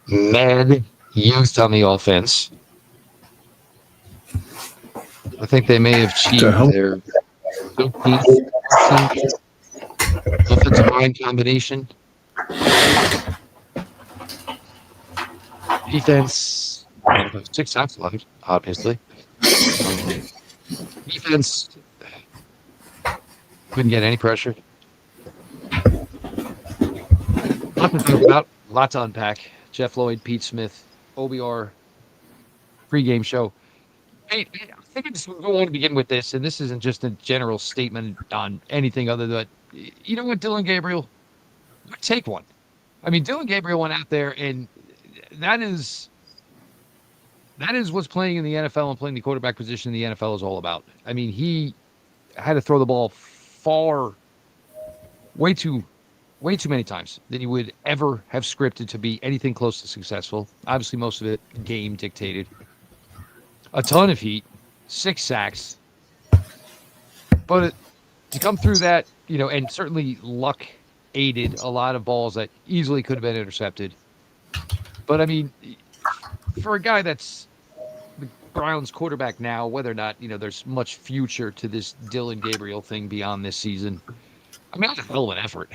Mad youth on the offense. I think they may have cheated their 15th, 14th offensive line combination. Defense, 6 sacks allowed, obviously. Defense couldn't get any pressure. Lot to talk about, lot to unpack. Jeff Lloyd, Pete Smith, OBR pregame show. Hey, I think I just want to begin with this, and this isn't just a general statement on anything other than, you know what, Dylan Gabriel? Take one. I mean, Dylan Gabriel went out there, and that is what's playing in the NFL and playing the quarterback position in the NFL is all about. I mean, he had to throw the ball way too many times than you would ever have scripted to be anything close to successful. Obviously, most of it game dictated. A ton of heat, 6 sacks. But to come through that, and certainly luck aided a lot of balls that easily could have been intercepted. But, I mean, for a guy that's the Browns quarterback now, whether or not, there's much future to this Dylan Gabriel thing beyond this season, I mean, that's a hell of an effort.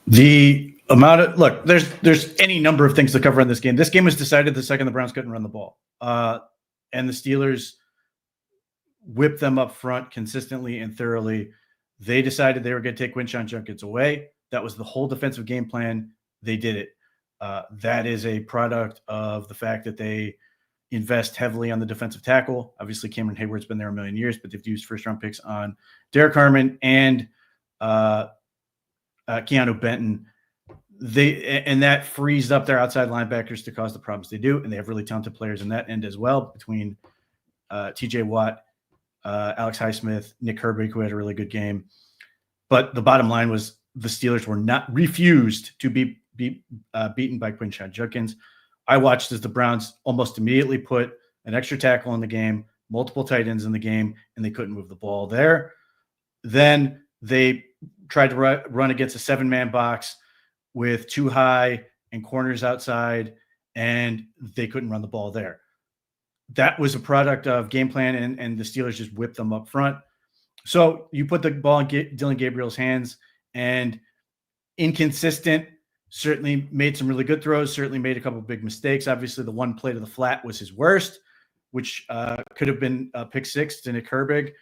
The amount of look, there's any number of things to cover in this game. This game was decided the second the Browns couldn't run the ball, and the Steelers whipped them up front consistently and thoroughly. They decided they were going to take Quinshon Judkins away. That was the whole defensive game plan. They did it. That is a product of the fact that they invest heavily on the defensive tackle. Obviously, Cameron Hayward's been there a million years, but they've used first-round picks on Derek Harmon and Keanu Benton. And that frees up their outside linebackers to cause the problems they do, and they have really talented players in that end as well, between T.J. Watt, Alex Highsmith, Nick Herbig, who had a really good game. But the bottom line was the Steelers were not refused to be beaten by Quinshon Judkins. I watched as the Browns almost immediately put an extra tackle in the game, multiple tight ends in the game, and they couldn't move the ball there. Then they tried to run against a 7-man box with 2 high and corners outside, and they couldn't run the ball there. That was a product of game plan, and the Steelers just whipped them up front. So you put the ball in Dylan Gabriel's hands, and inconsistent, certainly made some really good throws, certainly made a couple of big mistakes. Obviously, the one play to the flat was his worst, which could have been a pick 6 to Nick Herbig.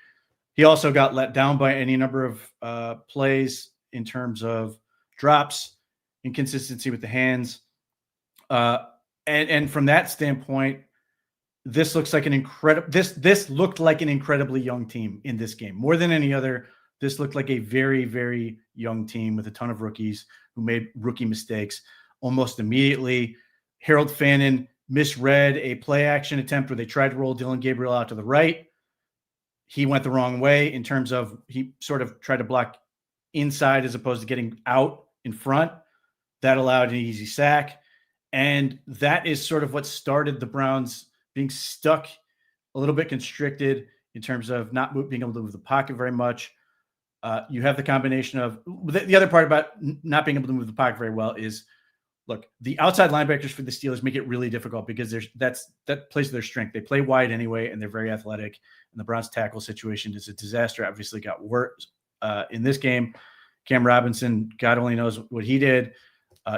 He also got let down by any number of plays in terms of drops, inconsistency with the hands. And from that standpoint, this looks like this looked like an incredibly young team in this game. More than any other, this looked like a very, very young team with a ton of rookies who made rookie mistakes almost immediately. Harold Fannin misread a play action attempt where they tried to roll Dylan Gabriel out to the right. He went the wrong way in terms of he sort of tried to block inside as opposed to getting out in front. That allowed an easy sack. And that is sort of what started the Browns being stuck a little bit constricted in terms of not being able to move the pocket very much. You have the combination of the other part about not being able to move the pocket very well is, look, the outside linebackers for the Steelers make it really difficult because that plays to their strength. They play wide anyway, and they're very athletic. And the Browns tackle situation is a disaster. Obviously got worse in this game. Cam Robinson, God only knows what he did.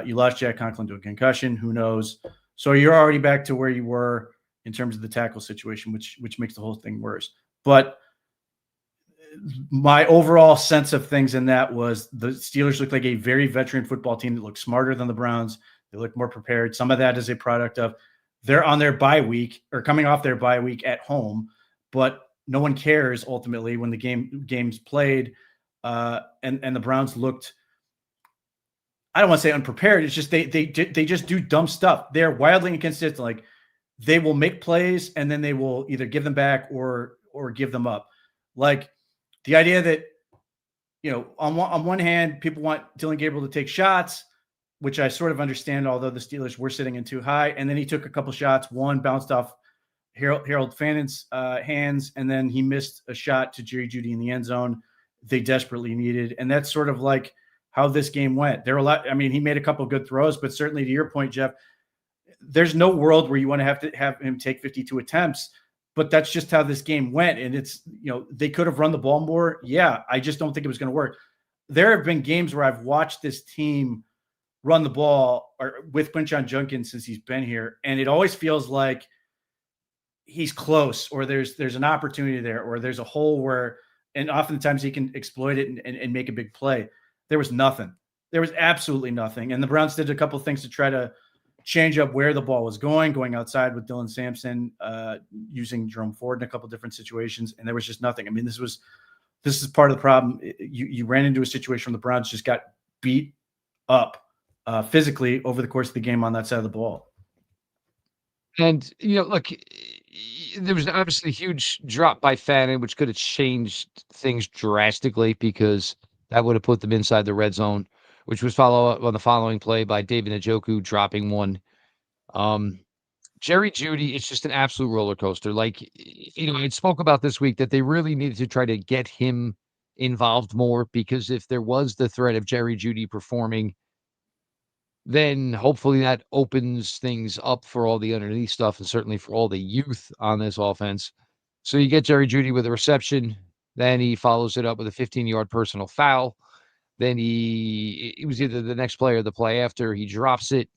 You lost Jack Conklin to a concussion. Who knows? So you're already back to where you were in terms of the tackle situation, which makes the whole thing worse. But my overall sense of things in that was the Steelers looked like a very veteran football team that looked smarter than the Browns. They looked more prepared. Some of that is a product of they're on their bye week or coming off their bye week at home, but no one cares ultimately when the game's played. And the Browns looked, I don't want to say unprepared. It's just they just do dumb stuff. They're wildly inconsistent. Like they will make plays and then they will either give them back or give them up. Like the idea that, on one hand, people want Dylan Gabriel to take shots, which I sort of understand, although the Steelers were sitting in too high. And then he took a couple shots. One bounced off Harold Fannon's hands, and then he missed a shot to Jerry Jeudy in the end zone they desperately needed. And that's sort of like how this game went. There were a lot. I mean, he made a couple of good throws, but certainly to your point, Jeff, there's no world where you want to have him take 52 attempts, but that's just how this game went. And it's, they could have run the ball more. Yeah. I just don't think it was going to work. There have been games where I've watched this team run the ball or with Quinshon Judkins since he's been here. And it always feels like he's close, or there's an opportunity there, or there's a hole where, and oftentimes he can exploit it and make a big play. There was nothing. There was absolutely nothing. And the Browns did a couple of things to try to change up where the ball was going outside with Dylan Sampson, using Jerome Ford in a couple of different situations. And there was just nothing. I mean, this is part of the problem. You ran into a situation where the Browns just got beat up physically over the course of the game on that side of the ball. And, look, there was obviously a huge drop by Fannin, which could have changed things drastically because that would have put them inside the red zone, which was follow up on the following play by David Njoku dropping one. Jerry Jeudy, it's just an absolute roller coaster. Like, I spoke about this week that they really needed to try to get him involved more, because if there was the threat of Jerry Jeudy performing, then hopefully that opens things up for all the underneath stuff and certainly for all the youth on this offense. So you get Jerry Jeudy with a reception, then he follows it up with a 15-yard personal foul. Then it was either the next play or the play after, he drops it.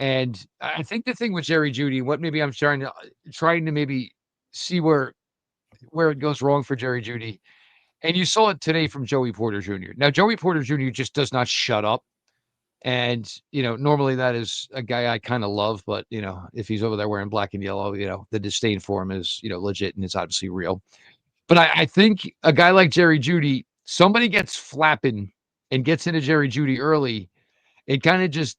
And I think the thing with Jerry Jeudy, what maybe I'm trying to maybe see where it goes wrong for Jerry Jeudy. And you saw it today from Joey Porter Jr. Now, Joey Porter Jr. just does not shut up. And, normally that is a guy I kind of love, but, if he's over there wearing black and yellow, the disdain for him is, legit, and it's obviously real. But I think a guy like Jerry Jeudy, somebody gets flapping and gets into Jerry Jeudy early, it kind of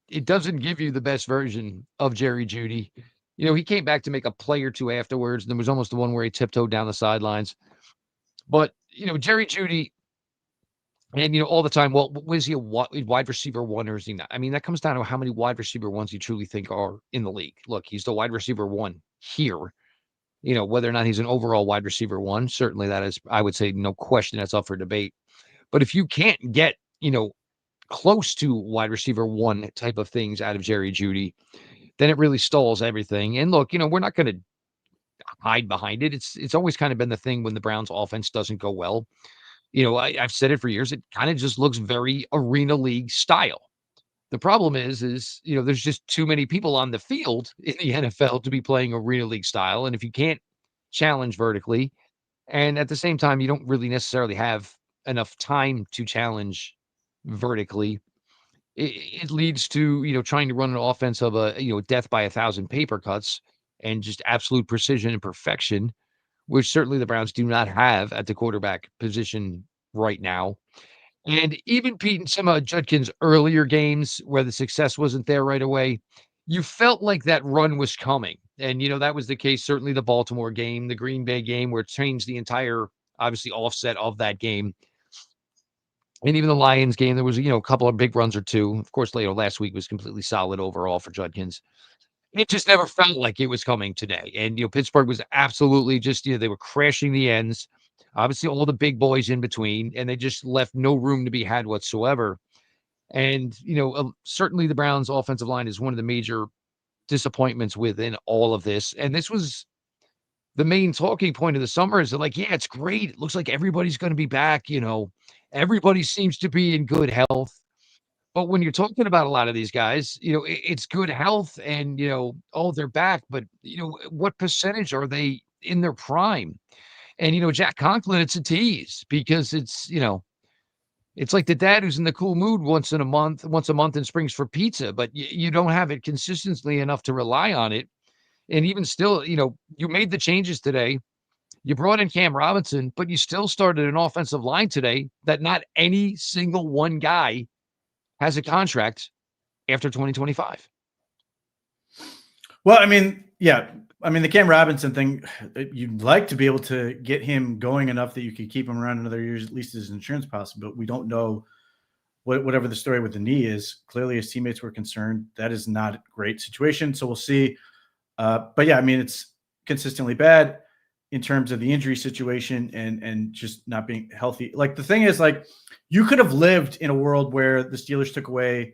it doesn't give you the best version of Jerry Jeudy. He came back to make a play or two afterwards. And there was almost the one where he tiptoed down the sidelines. But, Jerry Jeudy, and, all the time, well, was he a wide receiver one, or is he not? I mean, that comes down to how many wide receiver ones you truly think are in the league. Look, he's the wide receiver one here. Whether or not he's an overall wide receiver one, certainly that is, I would say, no question, that's up for debate. But if you can't get, close to wide receiver one type of things out of Jerry Jeudy, then it really stalls everything. And look, we're not going to hide behind it. It's always kind of been the thing when the Browns offense doesn't go well. I've said it for years. It kind of just looks very arena league style. The problem is, there's just too many people on the field in the NFL to be playing arena league style. And if you can't challenge vertically, and at the same time, you don't really necessarily have enough time to challenge vertically, it leads to, trying to run an offense of death by 1,000 paper cuts and just absolute precision and perfection, which certainly the Browns do not have at the quarterback position right now. And even Pete and some of Judkins' earlier games where the success wasn't there right away, you felt like that run was coming. And, that was the case, certainly the Baltimore game, the Green Bay game, where it changed the entire, obviously, offset of that game. And even the Lions game, there was, a couple of big runs or two. Of course, last week was completely solid overall for Judkins. It just never felt like it was coming today. And, Pittsburgh was absolutely just, they were crashing the ends. Obviously, all the big boys in between, and they just left no room to be had whatsoever. And, certainly the Browns' offensive line is one of the major disappointments within all of this. And this was the main talking point of the summer, is that, like, yeah, it's great. It looks like everybody's going to be back. Everybody seems to be in good health. But when you're talking about a lot of these guys, it's good health and, oh, they're back. But, what percentage are they in their prime? And, Jack Conklin, it's a tease because it's like the dad who's in the cool mood once a month and springs for pizza, but you don't have it consistently enough to rely on it. And even still, you made the changes today. You brought in Cam Robinson, but you still started an offensive line today that not any single one guy has a contract after 2025. Well, I mean, yeah. I mean, the Cam Robinson thing, you'd like to be able to get him going enough that you could keep him around another year, at least as an insurance policy, but we don't know whatever the story with the knee is. Clearly his teammates were concerned. That is not a great situation. So we'll see. But yeah, I mean, it's consistently bad in terms of the injury situation and just not being healthy. Like the thing is, like you could have lived in a world where the Steelers took away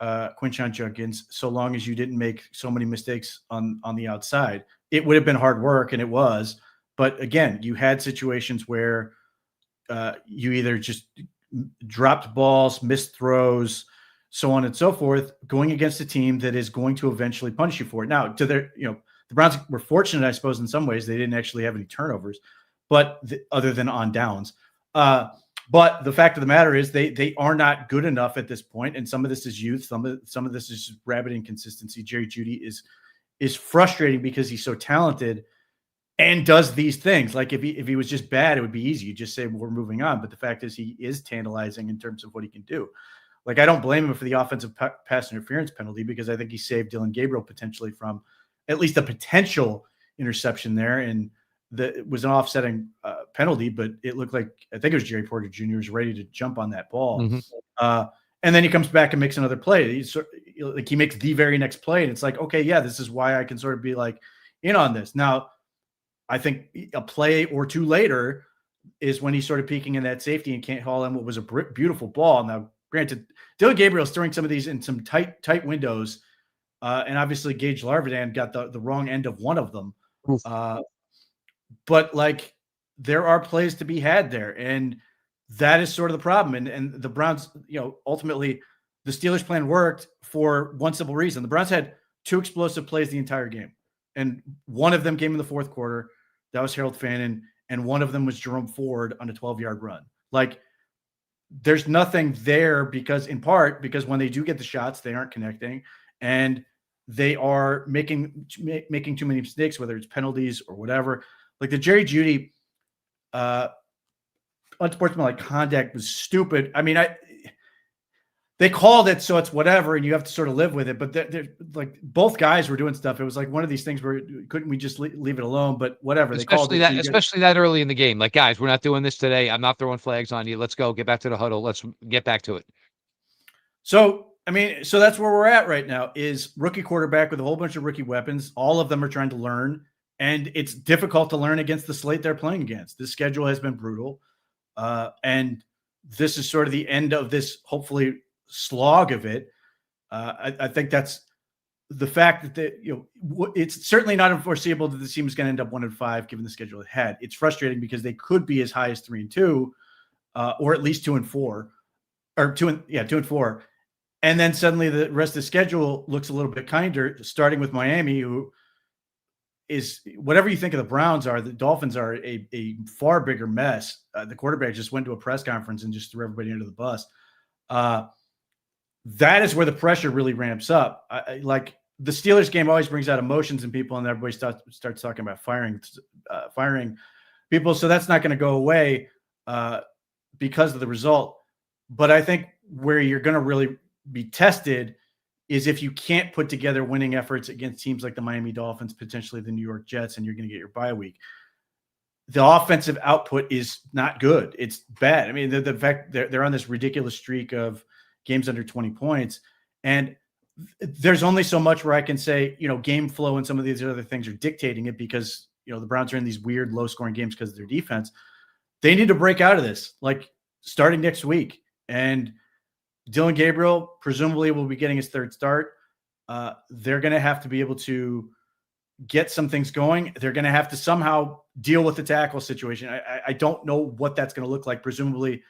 Quinshon Judkins, so long as you didn't make so many mistakes on the outside. It would have been hard work, and it was. But again, you had situations where you either just dropped balls, missed throws, so on and so forth, going against a team that is going to eventually punish you for it. Now, the Browns were fortunate, I suppose, in some ways. They didn't actually have any turnovers, but other than on downs. But the fact of the matter is they are not good enough at this point, and some of this is youth, some of this is just rabid inconsistency. Jerry Jeudy is frustrating because he's so talented and does these things. Like if he was just bad, it would be easy. You just say, well, we're moving on. But the fact is he is tantalizing in terms of what he can do. Like I don't blame him for the offensive pass interference penalty because I think he saved Dillon Gabriel potentially from at least a potential interception there. And it was an offsetting penalty, but it looked like, I think it was Jerry Porter Jr. was ready to jump on that ball. Mm-hmm. And then he comes back and makes another play. He makes the very next play. And it's like, okay, yeah, this is why I can sort of be like in on this. Now, I think a play or two later is when he's sort of peeking in that safety and can't haul in what was a beautiful ball. Now, granted, Dillon Gabriel's throwing some of these in some tight windows. And obviously Gage Larvidan got the wrong end of one of them. But like there are plays to be had there. And that is sort of the problem. And the Browns, ultimately the Steelers plan worked for one simple reason. The Browns had two explosive plays the entire game. And one of them came in the fourth quarter. That was Harold Fannin. And one of them was Jerome Ford on a 12-yard run. Like there's nothing there because when they do get the shots, they aren't connecting and they are making too many mistakes, whether it's penalties or whatever. Like the Jerry Jeudy unsportsmanlike conduct was stupid. I mean, they called it, so it's whatever, and you have to sort of live with it. But they're like both guys were doing stuff. It was like one of these things where couldn't we just leave it alone? But whatever. Especially that early in the game. Like, guys, we're not doing this today. I'm not throwing flags on you. Let's go. Get back to the huddle. Let's get back to it. So, so that's where we're at right now is rookie quarterback with a whole bunch of rookie weapons. All of them are trying to learn, and it's difficult to learn against the slate they're playing against. This schedule has been brutal, and this is sort of the end of this, hopefully, slog of it. I think that's the fact that it's certainly not unforeseeable that the team is going to end up 1-5 given the schedule it had. It's frustrating because they could be as high as 3-2, or at least 2-4, or 2-4, and then suddenly the rest of the schedule looks a little bit kinder. Starting with Miami, who is whatever you think of the Browns are, the Dolphins are a far bigger mess. The quarterback just went to a press conference and just threw everybody under the bus. That is where the pressure really ramps up. Like the Steelers game always brings out emotions in people, and everybody starts talking about firing people. So that's not going to go away because of the result. But I think where you're going to really be tested is if you can't put together winning efforts against teams like the Miami Dolphins, potentially the New York Jets, and you're going to get your bye week. The offensive output is not good. It's bad. I mean, the fact they're on this ridiculous streak of games under 20 points. And there's only so much where I can say, game flow and some of these other things are dictating it because, the Browns are in these weird low scoring games because of their defense. They need to break out of this, like starting next week. And Dillon Gabriel presumably will be getting his third start. They're going to have to be able to get some things going. They're going to have to somehow deal with the tackle situation. I don't know what that's going to look like. Presumably,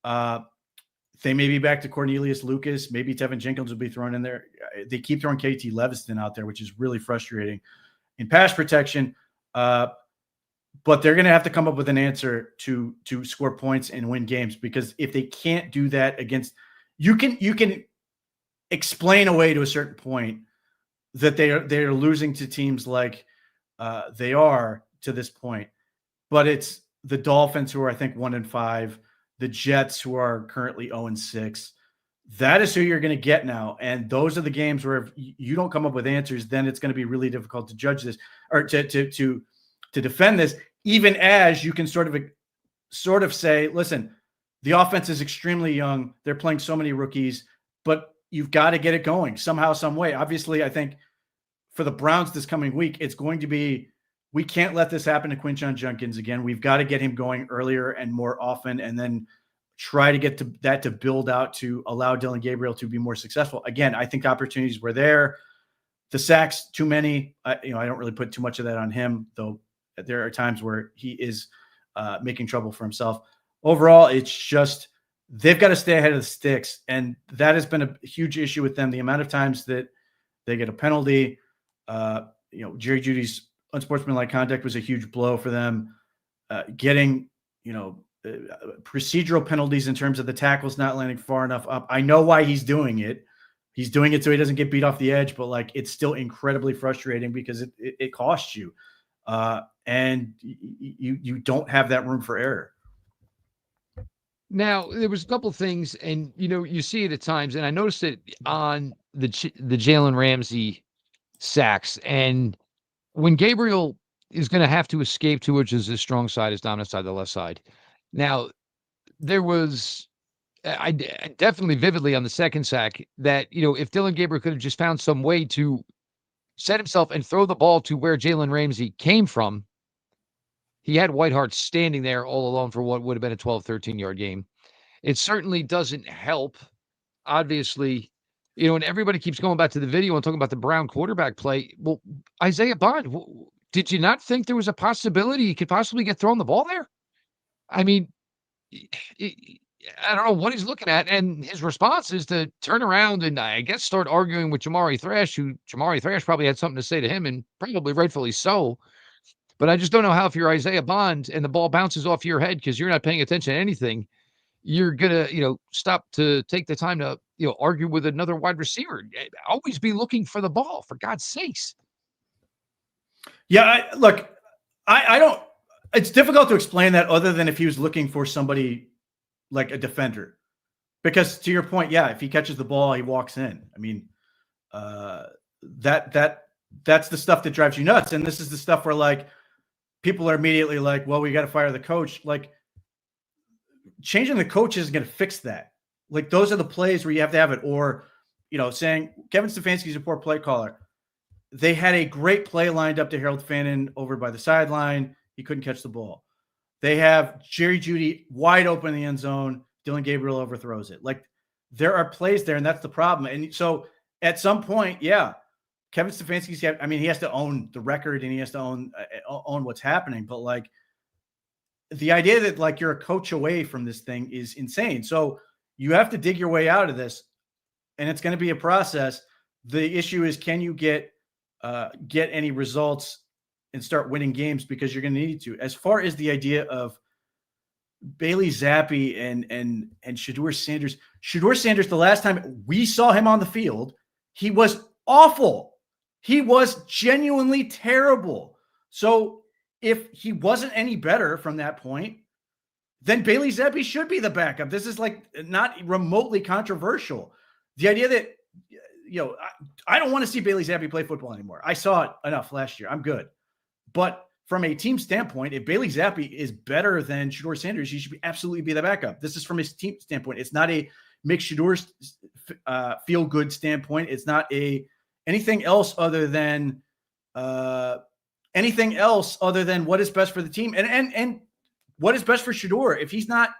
they may be back to Cornelius Lucas. Maybe Tevin Jenkins will be thrown in there. They keep throwing KT Leviston out there, which is really frustrating in pass protection. But they're going to have to come up with an answer to score points and win games, because if they can't do that against, you can explain away to a certain point that they're losing to teams like they are to this point. But it's the Dolphins, who are, I think, 1-5. The Jets, who are currently 0-6. That is who you're going to get now. And those are the games where if you don't come up with answers, then it's going to be really difficult to judge this or to defend this, even as you can sort of say, listen, the offense is extremely young. They're playing so many rookies, but you've got to get it going somehow, some way. Obviously, I think for the Browns this coming week, it's going to be we can't let this happen to Quinshon Judkins again. We've got to get him going earlier and more often, and then try to get to that to build out to allow Dillon Gabriel to be more successful. Again, I think opportunities were there. The sacks, too many. I don't really put too much of that on him, though. There are times where he is making trouble for himself. Overall, it's just they've got to stay ahead of the sticks, and that has been a huge issue with them. The amount of times that they get a penalty, Jerry Jeudy's unsportsmanlike conduct was a huge blow for them. Getting, procedural penalties in terms of the tackles not landing far enough up. I know why he's doing it. He's doing it so he doesn't get beat off the edge, but it's still incredibly frustrating because it costs you. And you don't have that room for error. Now, there was a couple things, and you see it at times, and I noticed it on the Jalen Ramsey sacks. And when Gabriel is going to have to escape to, which is his strong side, his dominant side, the left side. Now, there was, I definitely vividly on the second sack that, if Dillon Gabriel could have just found some way to set himself and throw the ball to where Jalen Ramsey came from, he had Whiteheart standing there all alone for what would have been a 12, 13-yard game. It certainly doesn't help, obviously, and everybody keeps going back to the video and talking about the Brown quarterback play. Well, Isaiah Bond, did you not think there was a possibility he could possibly get thrown the ball there? I mean, I don't know what he's looking at, and his response is to turn around and I guess start arguing with Jamari Thrash, who Jamari Thrash probably had something to say to him, and probably rightfully so. But I just don't know how, if you're Isaiah Bond and the ball bounces off your head because you're not paying attention to anything, you're gonna, stop to take the time to, argue with another wide receiver. Always be looking for the ball, for God's sakes. Yeah, I don't. It's difficult to explain that other than if he was looking for somebody like a defender, because to your point, yeah, if he catches the ball, he walks in. I mean, that's the stuff that drives you nuts, and this is the stuff where people are immediately like, well, we got to fire the coach. Changing the coach isn't going to fix that. Those are the plays where you have to have it. Or, saying Kevin Stefanski's a poor play caller. They had a great play lined up to Harold Fannin over by the sideline. He couldn't catch the ball. They have Jerry Jeudy wide open in the end zone. Dillon Gabriel overthrows it. There are plays there, and that's the problem. And so at some point, yeah, Kevin Stefanski's he has to own the record and he has to own what's happening. But the idea that you're a coach away from this thing is insane. So you have to dig your way out of this, and it's going to be a process. The issue is, can you get any results and start winning games, because you're going to need to. As far as the idea of Bailey Zappi and Shedeur Sanders, the last time we saw him on the field, he was awful. He was genuinely terrible. So if he wasn't any better from that point, then Bailey Zappi should be the backup. This is not remotely controversial. The idea that, I don't want to see Bailey Zappi play football anymore. I saw it enough last year. I'm good. But from a team standpoint, if Bailey Zappi is better than Shedeur Sanders, he should absolutely be the backup. This is from his team standpoint. It's not a make Shedeur feel good standpoint. It's not anything else other than what is best for the team and what is best for Shedeur. If he's not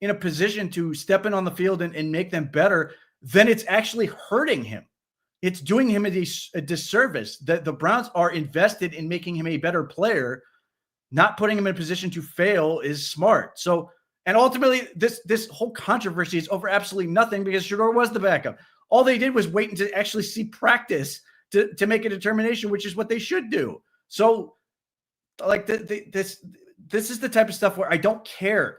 in a position to step in on the field and make them better, then it's actually hurting him. It's doing him a disservice. That the Browns are invested in making him a better player. Not putting him in a position to fail is smart. So, and ultimately, this whole controversy is over absolutely nothing, because Shedeur was the backup. All they did was wait until actually see practice to make a determination, which is what they should do. So, this is the type of stuff where I don't care.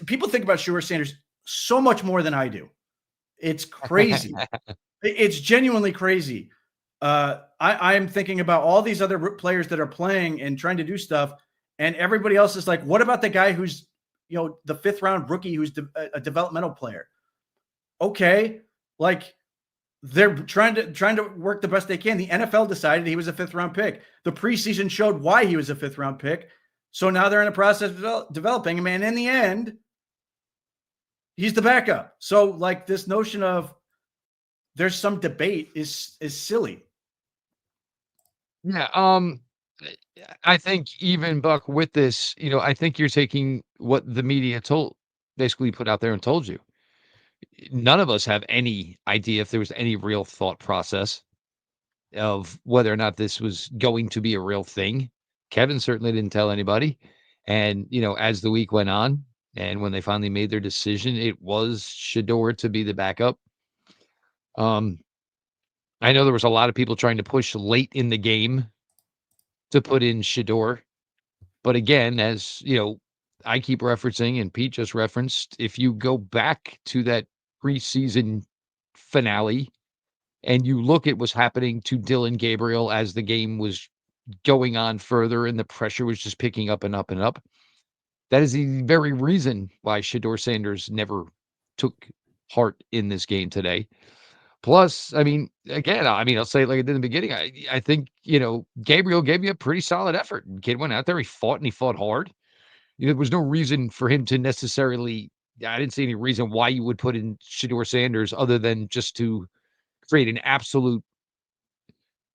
People think about Shedeur Sanders so much more than I do. It's crazy. It's genuinely crazy. I'm thinking about all these other players that are playing and trying to do stuff, and everybody else is like, what about the guy who's, the 5th round rookie who's a developmental player? Okay, they're trying to work the best they can. The NFL decided he was a 5th round pick. The preseason showed why he was a 5th round pick. So now they're in the process of developing him, and in the end, he's the backup. So this notion of there's some debate is silly. Yeah. I think even Buck with this, I think you're taking what the media basically put out there and told you. None of us have any idea if there was any real thought process of whether or not this was going to be a real thing. Kevin certainly didn't tell anybody. And, as the week went on and when they finally made their decision, it was Shador to be the backup. Um, I know there was a lot of people trying to push late in the game to put in Shador. But again, as I keep referencing and Pete just referenced, if you go back to that preseason finale and you look at what's happening to Dylan Gabriel as the game was going on further and the pressure was just picking up and up and up, that is the very reason why Shador Sanders never took part in this game today. Plus, I mean, again, I'll say it like I did in the beginning. I think, Gabriel gave you a pretty solid effort. Kid went out there, he fought and he fought hard. There was no reason for him to necessarily. I didn't see any reason why you would put in Shador Sanders other than just to create an absolute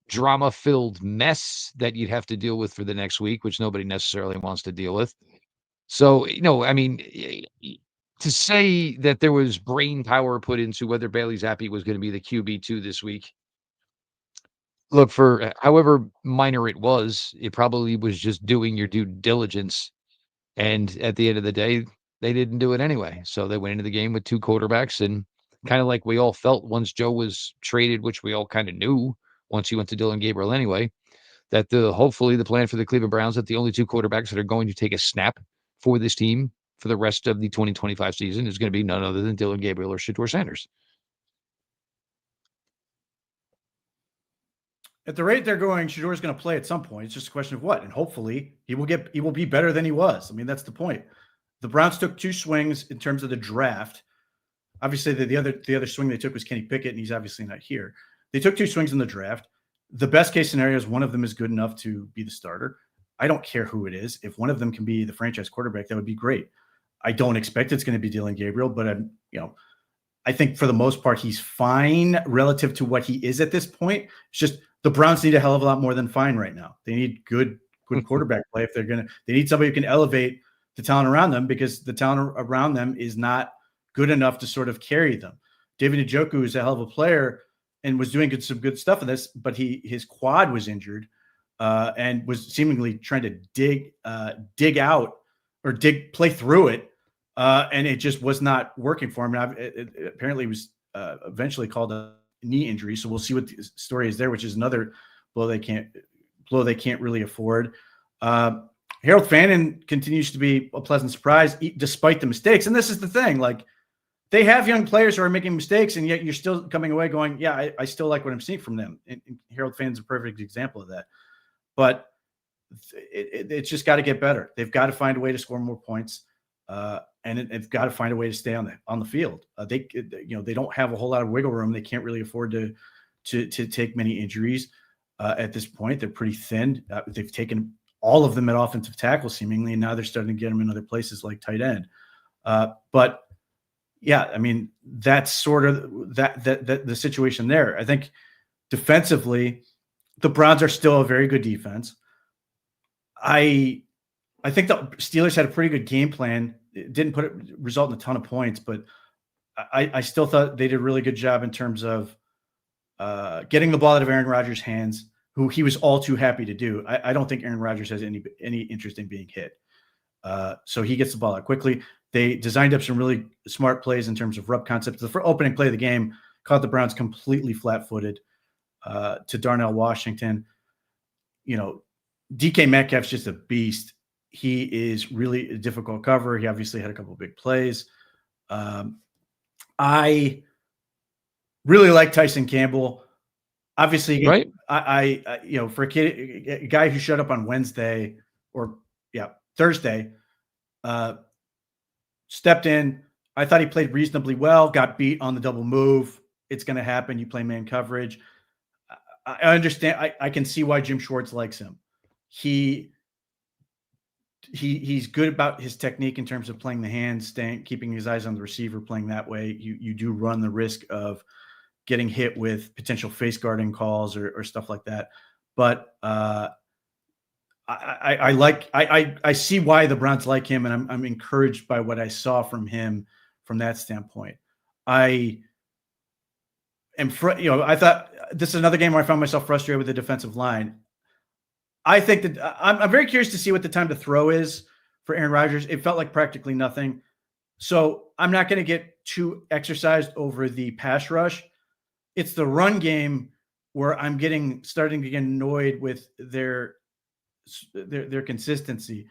drama-filled mess that you'd have to deal with for the next week, which nobody necessarily wants to deal with. So, to say that there was brain power put into whether Bailey Zappi was going to be the QB2 this week, look, for however minor it was, it probably was just doing your due diligence. And at the end of the day, they didn't do it anyway. So they went into the game with two quarterbacks, and kind of like we all felt once Joe was traded, which we all kind of knew once he went to Dylan Gabriel anyway, that hopefully the plan for the Cleveland Browns, that the only two quarterbacks that are going to take a snap for this team for the rest of the 2025 season is going to be none other than Dylan Gabriel or Shador Sanders. At the rate they're going, Shador's going to play at some point. It's just a question of what, and hopefully he will be better than he was. I mean, that's the point. The Browns took two swings in terms of the draft. Obviously, the other swing they took was Kenny Pickett, and he's obviously not here. They took two swings in the draft. The best case scenario is one of them is good enough to be the starter. I don't care who it is. If one of them can be the franchise quarterback, that would be great. I don't expect it's going to be Dylan Gabriel, but I think for the most part he's fine relative to what he is at this point. It's just the Browns need a hell of a lot more than fine right now. They need good quarterback play if they need somebody who can elevate the talent around them, because the talent around them is not good enough to sort of carry them. David Njoku is a hell of a player and was doing some good stuff in this, but his quad was injured and was seemingly trying to dig out or play through it. And it just was not working for him. It apparently was eventually called a knee injury. So we'll see what the story is there, which is another blow they can't really afford. Harold Fannin continues to be a pleasant surprise despite the mistakes. And this is the thing, like, they have young players who are making mistakes, and yet you're still coming away going, yeah, I still like what I'm seeing from them. And Harold Fannin's a perfect example of that. But it's just got to get better. They've got to find a way to score more points. And they've got to find a way to stay on the field. They don't have a whole lot of wiggle room. They can't really afford to take many injuries at this point. They're pretty thin. They've taken all of them at offensive tackle seemingly, and now they're starting to get them in other places like tight end. But yeah, I mean, that's sort of that the situation there. I think defensively, the Browns are still a very good defense. I think the Steelers had a pretty good game plan. It didn't result in a ton of points, but I still thought they did a really good job in terms of getting the ball out of Aaron Rodgers' hands, who he was all too happy to do. I don't think Aaron Rodgers has any interest in being hit. So he gets the ball out quickly. They designed up some really smart plays in terms of rub concepts. The opening play of the game caught the Browns completely flat-footed to Darnell Washington. DK Metcalf's just a beast. He is really a difficult cover. He obviously had a couple of big plays. I really like Tyson Campbell. Obviously, right? For a guy who showed up on Wednesday or Thursday, stepped in. I thought he played reasonably well, got beat on the double move. It's going to happen. You play man coverage. I understand. I can see why Jim Schwartz likes him. He's good about his technique in terms of playing the hands, keeping his eyes on the receiver, playing that way. You do run the risk of getting hit with potential face guarding calls or stuff like that. but I see why the Browns like him, and I'm encouraged by what I saw from him from that standpoint. I thought this is another game where I found myself frustrated with the defensive line. I think that I'm very curious to see what the time to throw is for Aaron Rodgers. It felt like practically nothing. So I'm not going to get too exercised over the pass rush. It's the run game where I'm starting to get annoyed with their consistency.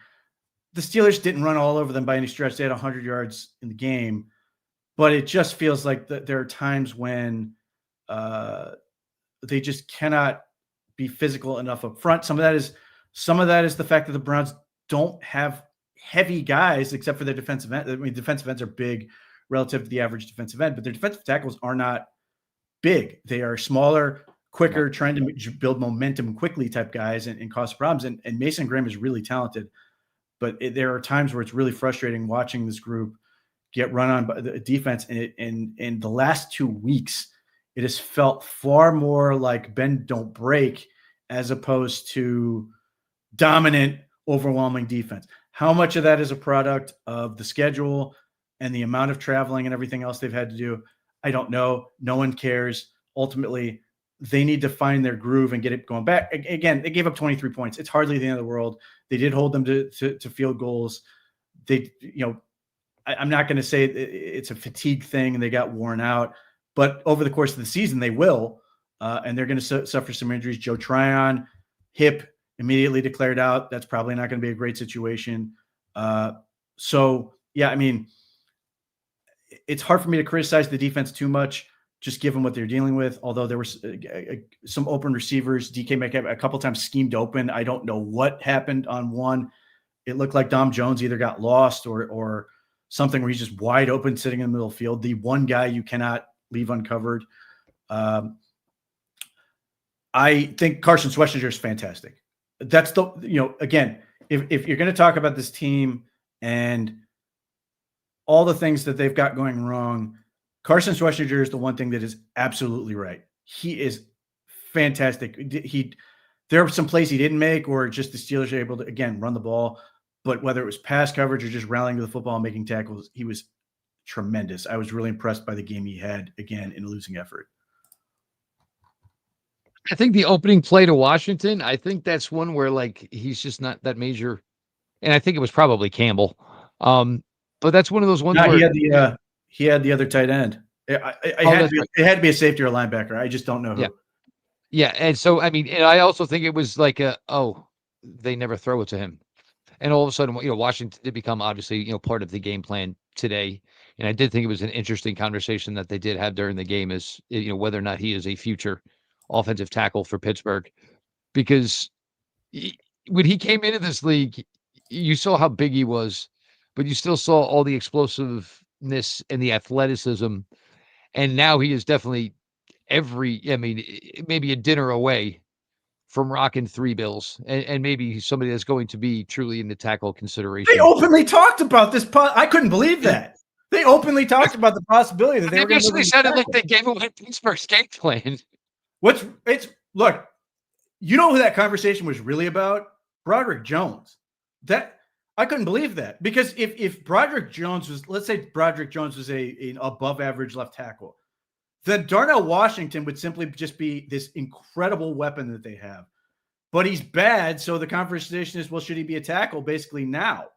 The Steelers didn't run all over them by any stretch. They had 100 yards in the game, but it just feels like there are times when they just cannot be physical enough up front. Some of that is the fact that the Browns don't have heavy guys except for their defensive end. I mean, defensive ends are big relative to the average defensive end, but their defensive tackles are not big. They are smaller, quicker, trying to build momentum quickly type guys and cause problems. And Mason Graham is really talented, but there are times where it's really frustrating watching this group get run on by the defense. And in the last 2 weeks, it has felt far more like bend, don't break, as opposed to dominant, overwhelming defense. How much of that is a product of the schedule and the amount of traveling and everything else they've had to do? I don't know. No one cares. Ultimately, they need to find their groove and get it going back. Again, they gave up 23 points. It's hardly the end of the world. They did hold them to field goals. I'm not going to say it's a fatigue thing and they got worn out, but over the course of the season, they will, and they're going to suffer some injuries. Joe Tryon, hip, immediately declared out. That's probably not going to be a great situation. So, yeah, I mean, it's hard for me to criticize the defense too much, just given what they're dealing with. Although there was some open receivers, DK Metcalf a couple times schemed open. I don't know what happened on one. It looked like Dom Jones either got lost or something where he's just wide open sitting in the middle of the field. The one guy you cannot leave uncovered. I think Carson Schwarzenegger is fantastic. That's again, if you're going to talk about this team and all the things that they've got going wrong, Carson Schwarzenegger is the one thing that is absolutely right. He is fantastic. There are some plays he didn't make, or just the Steelers are able to, again, run the ball. But whether it was pass coverage or just rallying to the football and making tackles, he was tremendous. I was really impressed by the game he had, again, in a losing effort. I think the opening play to Washington, I think that's one where he's just not that major. And I think it was probably Campbell. But that's one of those ones where he had the other tight end. It had to be a safety or a linebacker. I just don't know who. Yeah. And so, I mean, and I also think it was they never throw it to him. And all of a sudden, Washington did become obviously, part of the game plan today. And I did think it was an interesting conversation that they did have during the game is, whether or not he is a future offensive tackle for Pittsburgh, because when he came into this league, you saw how big he was, but you still saw all the explosiveness and the athleticism. And now he is definitely maybe a dinner away from rocking 3 bills and maybe somebody that's going to be truly in the tackle consideration. They openly talked about this. I couldn't believe that. They openly talked about the possibility that they basically sounded like they gave away Pittsburgh's game plan. Look, you know who that conversation was really about? Broderick Jones. I couldn't believe that, because if Broderick Jones was, let's say Broderick Jones was an above average left tackle, then Darnell Washington would simply just be this incredible weapon that they have. But he's bad, so the conversation is, well, should he be a tackle basically now?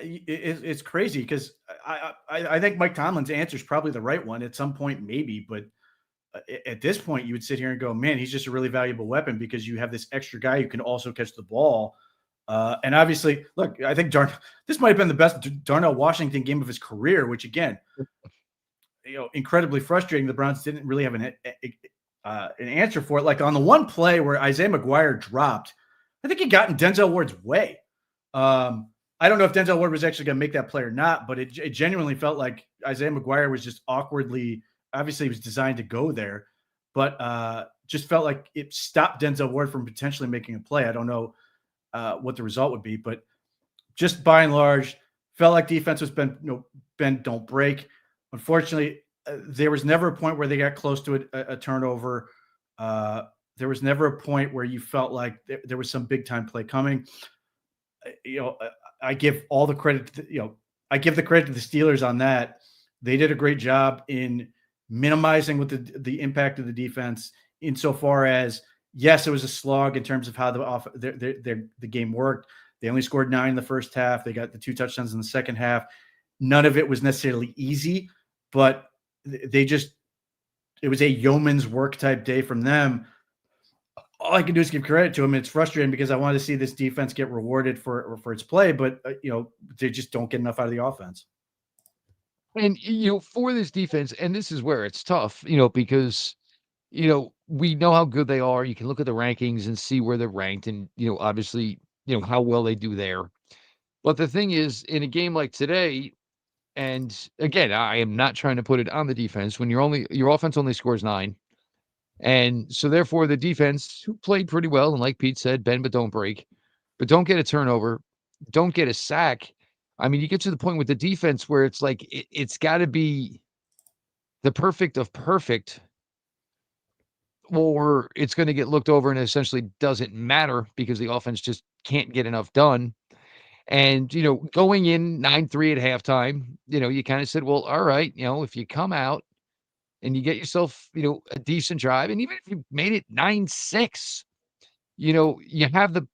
It's crazy, because I think Mike Tomlin's answer is probably the right one at some point, maybe. But at this point, you would sit here and go, man, he's just a really valuable weapon, because you have this extra guy who can also catch the ball. And obviously, look, I think this might have been the best Darnell Washington game of his career, which, again, incredibly frustrating. The Browns didn't really have an answer for it. Like on the one play where Isaiah McGuire dropped, I think he got in Denzel Ward's way. I don't know if Denzel Ward was actually going to make that play or not, but it genuinely felt like Isaiah McGuire was just awkwardly, obviously he was designed to go there, but just felt like it stopped Denzel Ward from potentially making a play. I don't know what the result would be, but just by and large, felt like defense was bend, don't break. Unfortunately, there was never a point where they got close to a turnover. There was never a point where you felt like there was some big time play coming. I give all the credit to, I give the credit to the Steelers on that. They did a great job in minimizing with the impact of the defense insofar as, yes, it was a slog in terms of how the game worked. They only scored 9 in the first half. They got the 2 touchdowns in the second half. None of it was necessarily easy, but it was a yeoman's work type day from them. All I can do is give credit to them. It's frustrating because I want to see this defense get rewarded for its play, but they just don't get enough out of the offense. And for this defense, and this is where it's tough, because we know how good they are. You can look at the rankings and see where they're ranked, and obviously, how well they do there. But the thing is, in a game like today, and again, I am not trying to put it on the defense when your offense only scores 9. And so therefore the defense, who played pretty well, and like Pete said, bend but don't break, but don't get a turnover, don't get a sack. I mean, you get to the point with the defense where it's like it's got to be the perfect of perfect, or it's going to get looked over and it essentially doesn't matter because the offense just can't get enough done. And, going in 9-3 at halftime, you kind of said, well, all right, if you come out and you get yourself, a decent drive, and even if you made it 9-6, you have the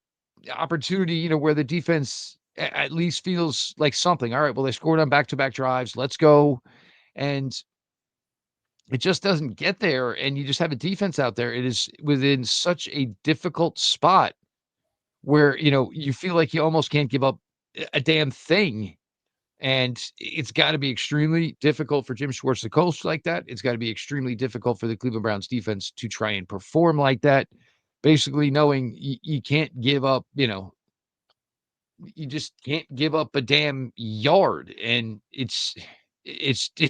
opportunity, where the defense at least feels like something. All right, well, they scored on back-to-back drives. Let's go. And it just doesn't get there. And you just have a defense out there. It is within such a difficult spot where, you feel like you almost can't give up a damn thing. And it's got to be extremely difficult for Jim Schwartz to coach like that. It's got to be extremely difficult for the Cleveland Browns defense to try and perform like that. Basically knowing you can't give up, you just can't give up a damn yard. And it's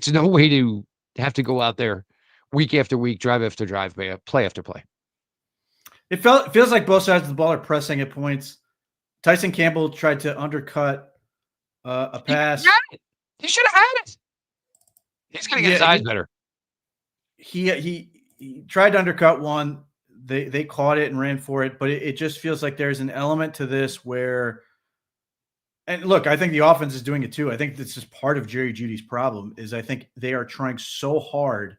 no way to have to go out there week after week, drive after drive, play after play. It feels like both sides of the ball are pressing at points. Tyson Campbell tried to undercut a pass. He should have had it. He's going to get his eyes better. He tried to undercut one. They caught it and ran for it, but it just feels like there's an element to this where, and look, I think the offense is doing it too. I think this is part of Jerry Jeudy's problem is I think they are trying so hard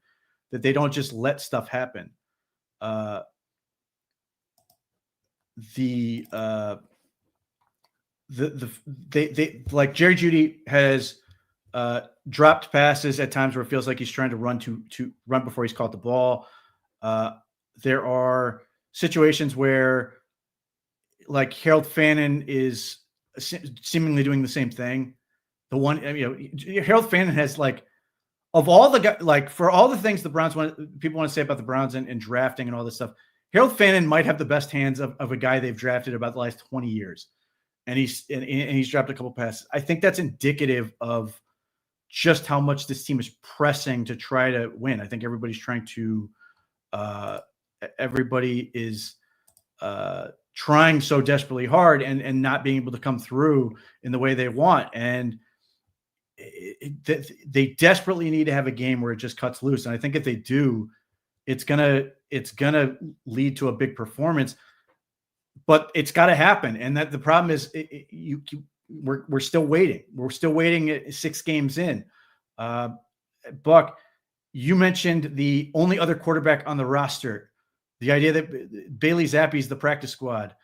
that they don't just let stuff happen. They like Jerry Jeudy has dropped passes at times where it feels like he's trying to run to run before he's caught the ball. There are situations where like Harold Fannin is seemingly doing the same thing. Harold Fannin has like, of all the guys, like for all the things the Browns people want to say about the Browns and drafting and all this stuff, Harold Fannin might have the best hands of a guy they've drafted about the last 20 years. And he's dropped a couple passes. I think that's indicative of just how much this team is pressing to try to win. I think everybody's trying to everybody is trying so desperately hard and not being able to come through in the way they want. And they desperately need to have a game where it just cuts loose. And I think if they do, it's gonna lead to a big performance. But it's got to happen. And that the problem is we're still waiting. We're still waiting at 6 games in. Buck, you mentioned the only other quarterback on the roster. The idea that Bailey Zappi is the practice squad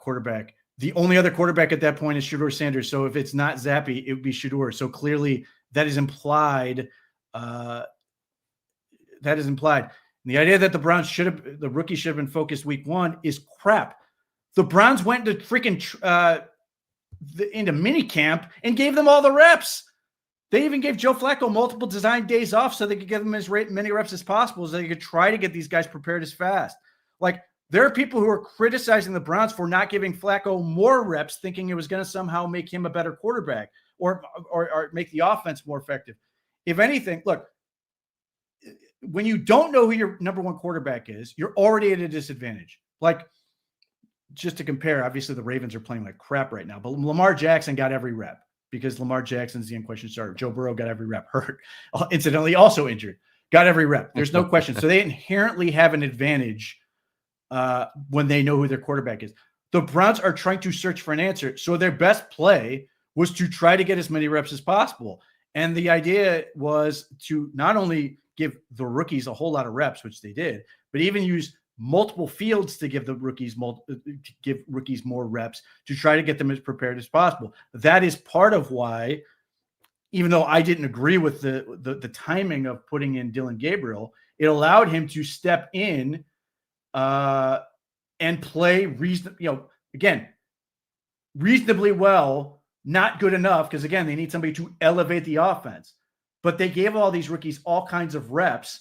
quarterback. The only other quarterback at that point is Shedeur Sanders. So if it's not Zappi, it would be Shedeur. So clearly that is implied. And the idea that the Browns the rookie should have been focused week 1 is crap. The Browns went to freaking into mini camp and gave them all the reps. They even gave Joe Flacco multiple design days off so they could give them as many reps as possible so they could try to get these guys prepared as fast. Like, there are people who are criticizing the Browns for not giving Flacco more reps, thinking it was going to somehow make him a better quarterback or make the offense more effective. If anything, look, when you don't know who your number 1 quarterback is, you're already at a disadvantage. Like, just to compare, obviously the Ravens are playing like crap right now, but Lamar Jackson got every rep because Lamar Jackson's the unquestioned starter. Joe Burrow got every rep, hurt, incidentally also injured, got every rep. There's no question. So they inherently have an advantage when they know who their quarterback is. The Browns are trying to search for an answer. So their best play was to try to get as many reps as possible. And the idea was to not only give the rookies a whole lot of reps, which they did, but even use multiple fields to give the rookies more reps to try to get them as prepared as possible. That is part of why, even though I didn't agree with the timing of putting in Dillon Gabriel, it allowed him to step in and play reasonably well. Not good enough because, again, they need somebody to elevate the offense. But they gave all these rookies all kinds of reps.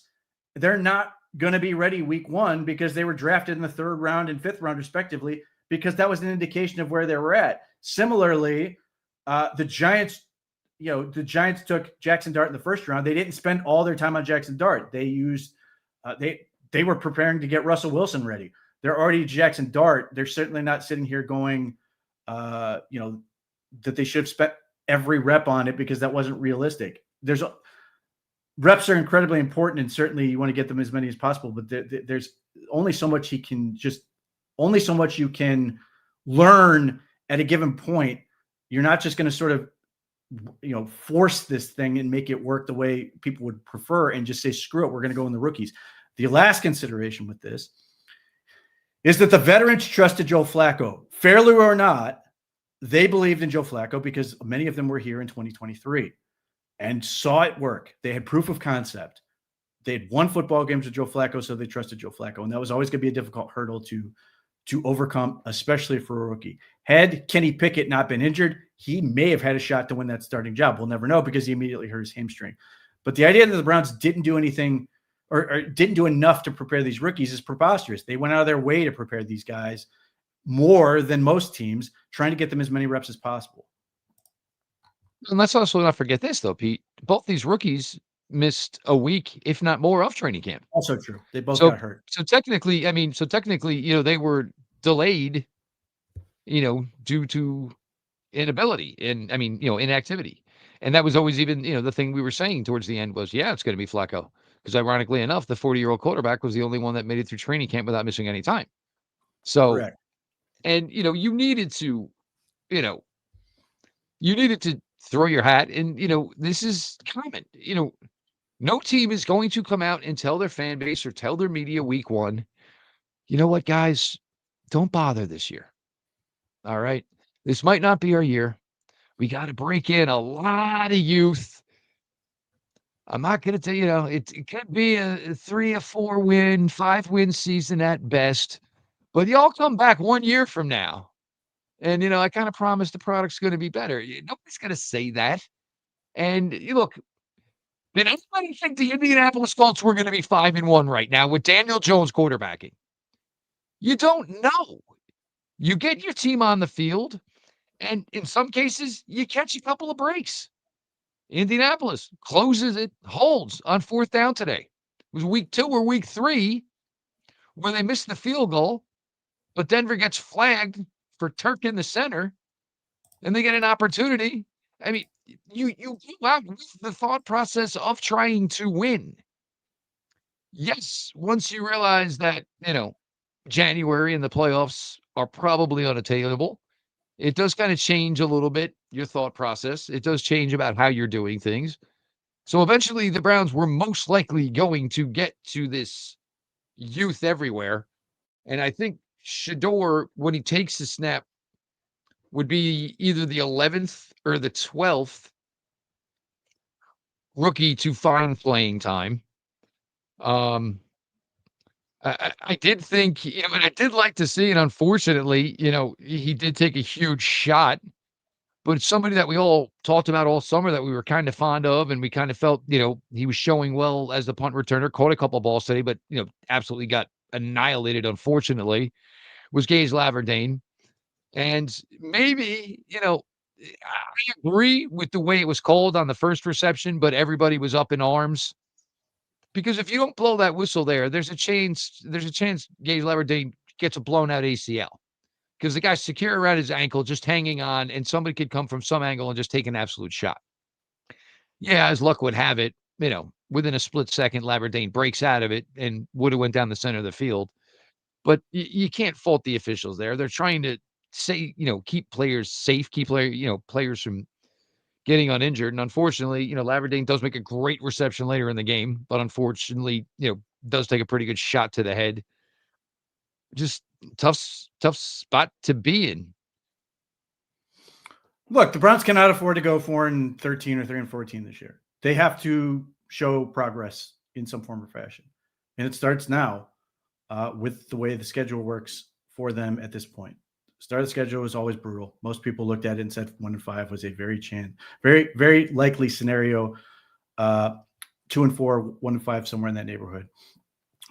They're not going to be ready week one because they were drafted in the 3rd round and 5th round, respectively, because that was an indication of where they were at. Similarly, the Giants took Jackson Dart in the 1st round. They didn't spend all their time on Jackson Dart. They used they were preparing to get Russell Wilson ready. They're already Jackson Dart. They're certainly not sitting here going, that they should have spent every rep on it because that wasn't realistic. Reps are incredibly important, and certainly you want to get them as many as possible, but there's only so much you can learn at a given point. You're not just going to sort of, force this thing and make it work the way people would prefer and just say, screw it, we're going to go in the rookies. The last consideration with this is that the veterans trusted Joe Flacco. Fairly or not, they believed in Joe Flacco because many of them were here in 2023 and saw it work. They had proof of concept. They had won football games with Joe Flacco, so they trusted Joe Flacco. And that was always going to be a difficult hurdle to overcome, especially for a rookie. Had Kenny Pickett not been injured, he may have had a shot to win that starting job. We'll never know because he immediately hurt his hamstring. But the idea that the Browns didn't do anything or didn't do enough to prepare these rookies is preposterous. They went out of their way to prepare these guys more than most teams, trying to get them as many reps as possible. And let's also not forget this, though, Pete. Both these rookies missed a week, if not more, of training camp. Also true. They both got hurt. So technically, they were delayed, due to inability and, inactivity. And that was always even, the thing we were saying towards the end was, yeah, it's going to be Flacco. Because ironically enough, the 40-year-old quarterback was the only one that made it through training camp without missing any time. So, correct. And, you needed to throw your hat, and, this is common. No team is going to come out and tell their fan base or tell their media week one, you know what, guys, don't bother this year. All right. This might not be our year. We got to break in a lot of youth. I'm not going to tell you, it could be a 3 or 4 win, 5 win season at best, but y'all come back 1 year from now. And, I kind of promise the product's going to be better. Nobody's going to say that. And look, did anybody think the Indianapolis Colts were going to be 5-1 right now with Daniel Jones quarterbacking? You don't know. You get your team on the field, and in some cases, you catch a couple of breaks. Indianapolis closes it, holds on 4th down today. It was week 2 or week 3 where they missed the field goal, but Denver gets flagged for Turk in the center, and they get an opportunity. I mean, you go out with the thought process of trying to win. Yes, once you realize that, January and the playoffs are probably unattainable, it does kind of change a little bit, your thought process. It does change about how you're doing things. So eventually the Browns were most likely going to get to this youth everywhere. And I think Shedeur, when he takes the snap, would be either the 11th or the 12th rookie to find playing time. I did think, and I did like to see, and unfortunately, he did take a huge shot, but it's somebody that we all talked about all summer that we were kind of fond of, and we kind of felt, he was showing well as the punt returner, caught a couple of balls today, but, absolutely got annihilated, unfortunately, was Gage Laverdane. And maybe, I agree with the way it was called on the first reception, but everybody was up in arms. Because if you don't blow that whistle there, there's a chance Gage Laverdane gets a blown out ACL. Because the guy's secure around his ankle, just hanging on, and somebody could come from some angle and just take an absolute shot. Yeah, as luck would have it, within a split second, Laverdane breaks out of it and would have went down the center of the field. But you can't fault the officials there. They're trying to say, keep players safe, keep players from getting uninjured. And unfortunately, Laverdane does make a great reception later in the game, but unfortunately, does take a pretty good shot to the head. Just tough spot to be in. Look, the Browns cannot afford to go 4-13 or 3-14 this year. They have to show progress in some form or fashion. And it starts now with the way the schedule works for them at this point. Start of the schedule is always brutal. Most people looked at it and said 1-5 was a very, very likely scenario. 2-4, 1-5, somewhere in that neighborhood.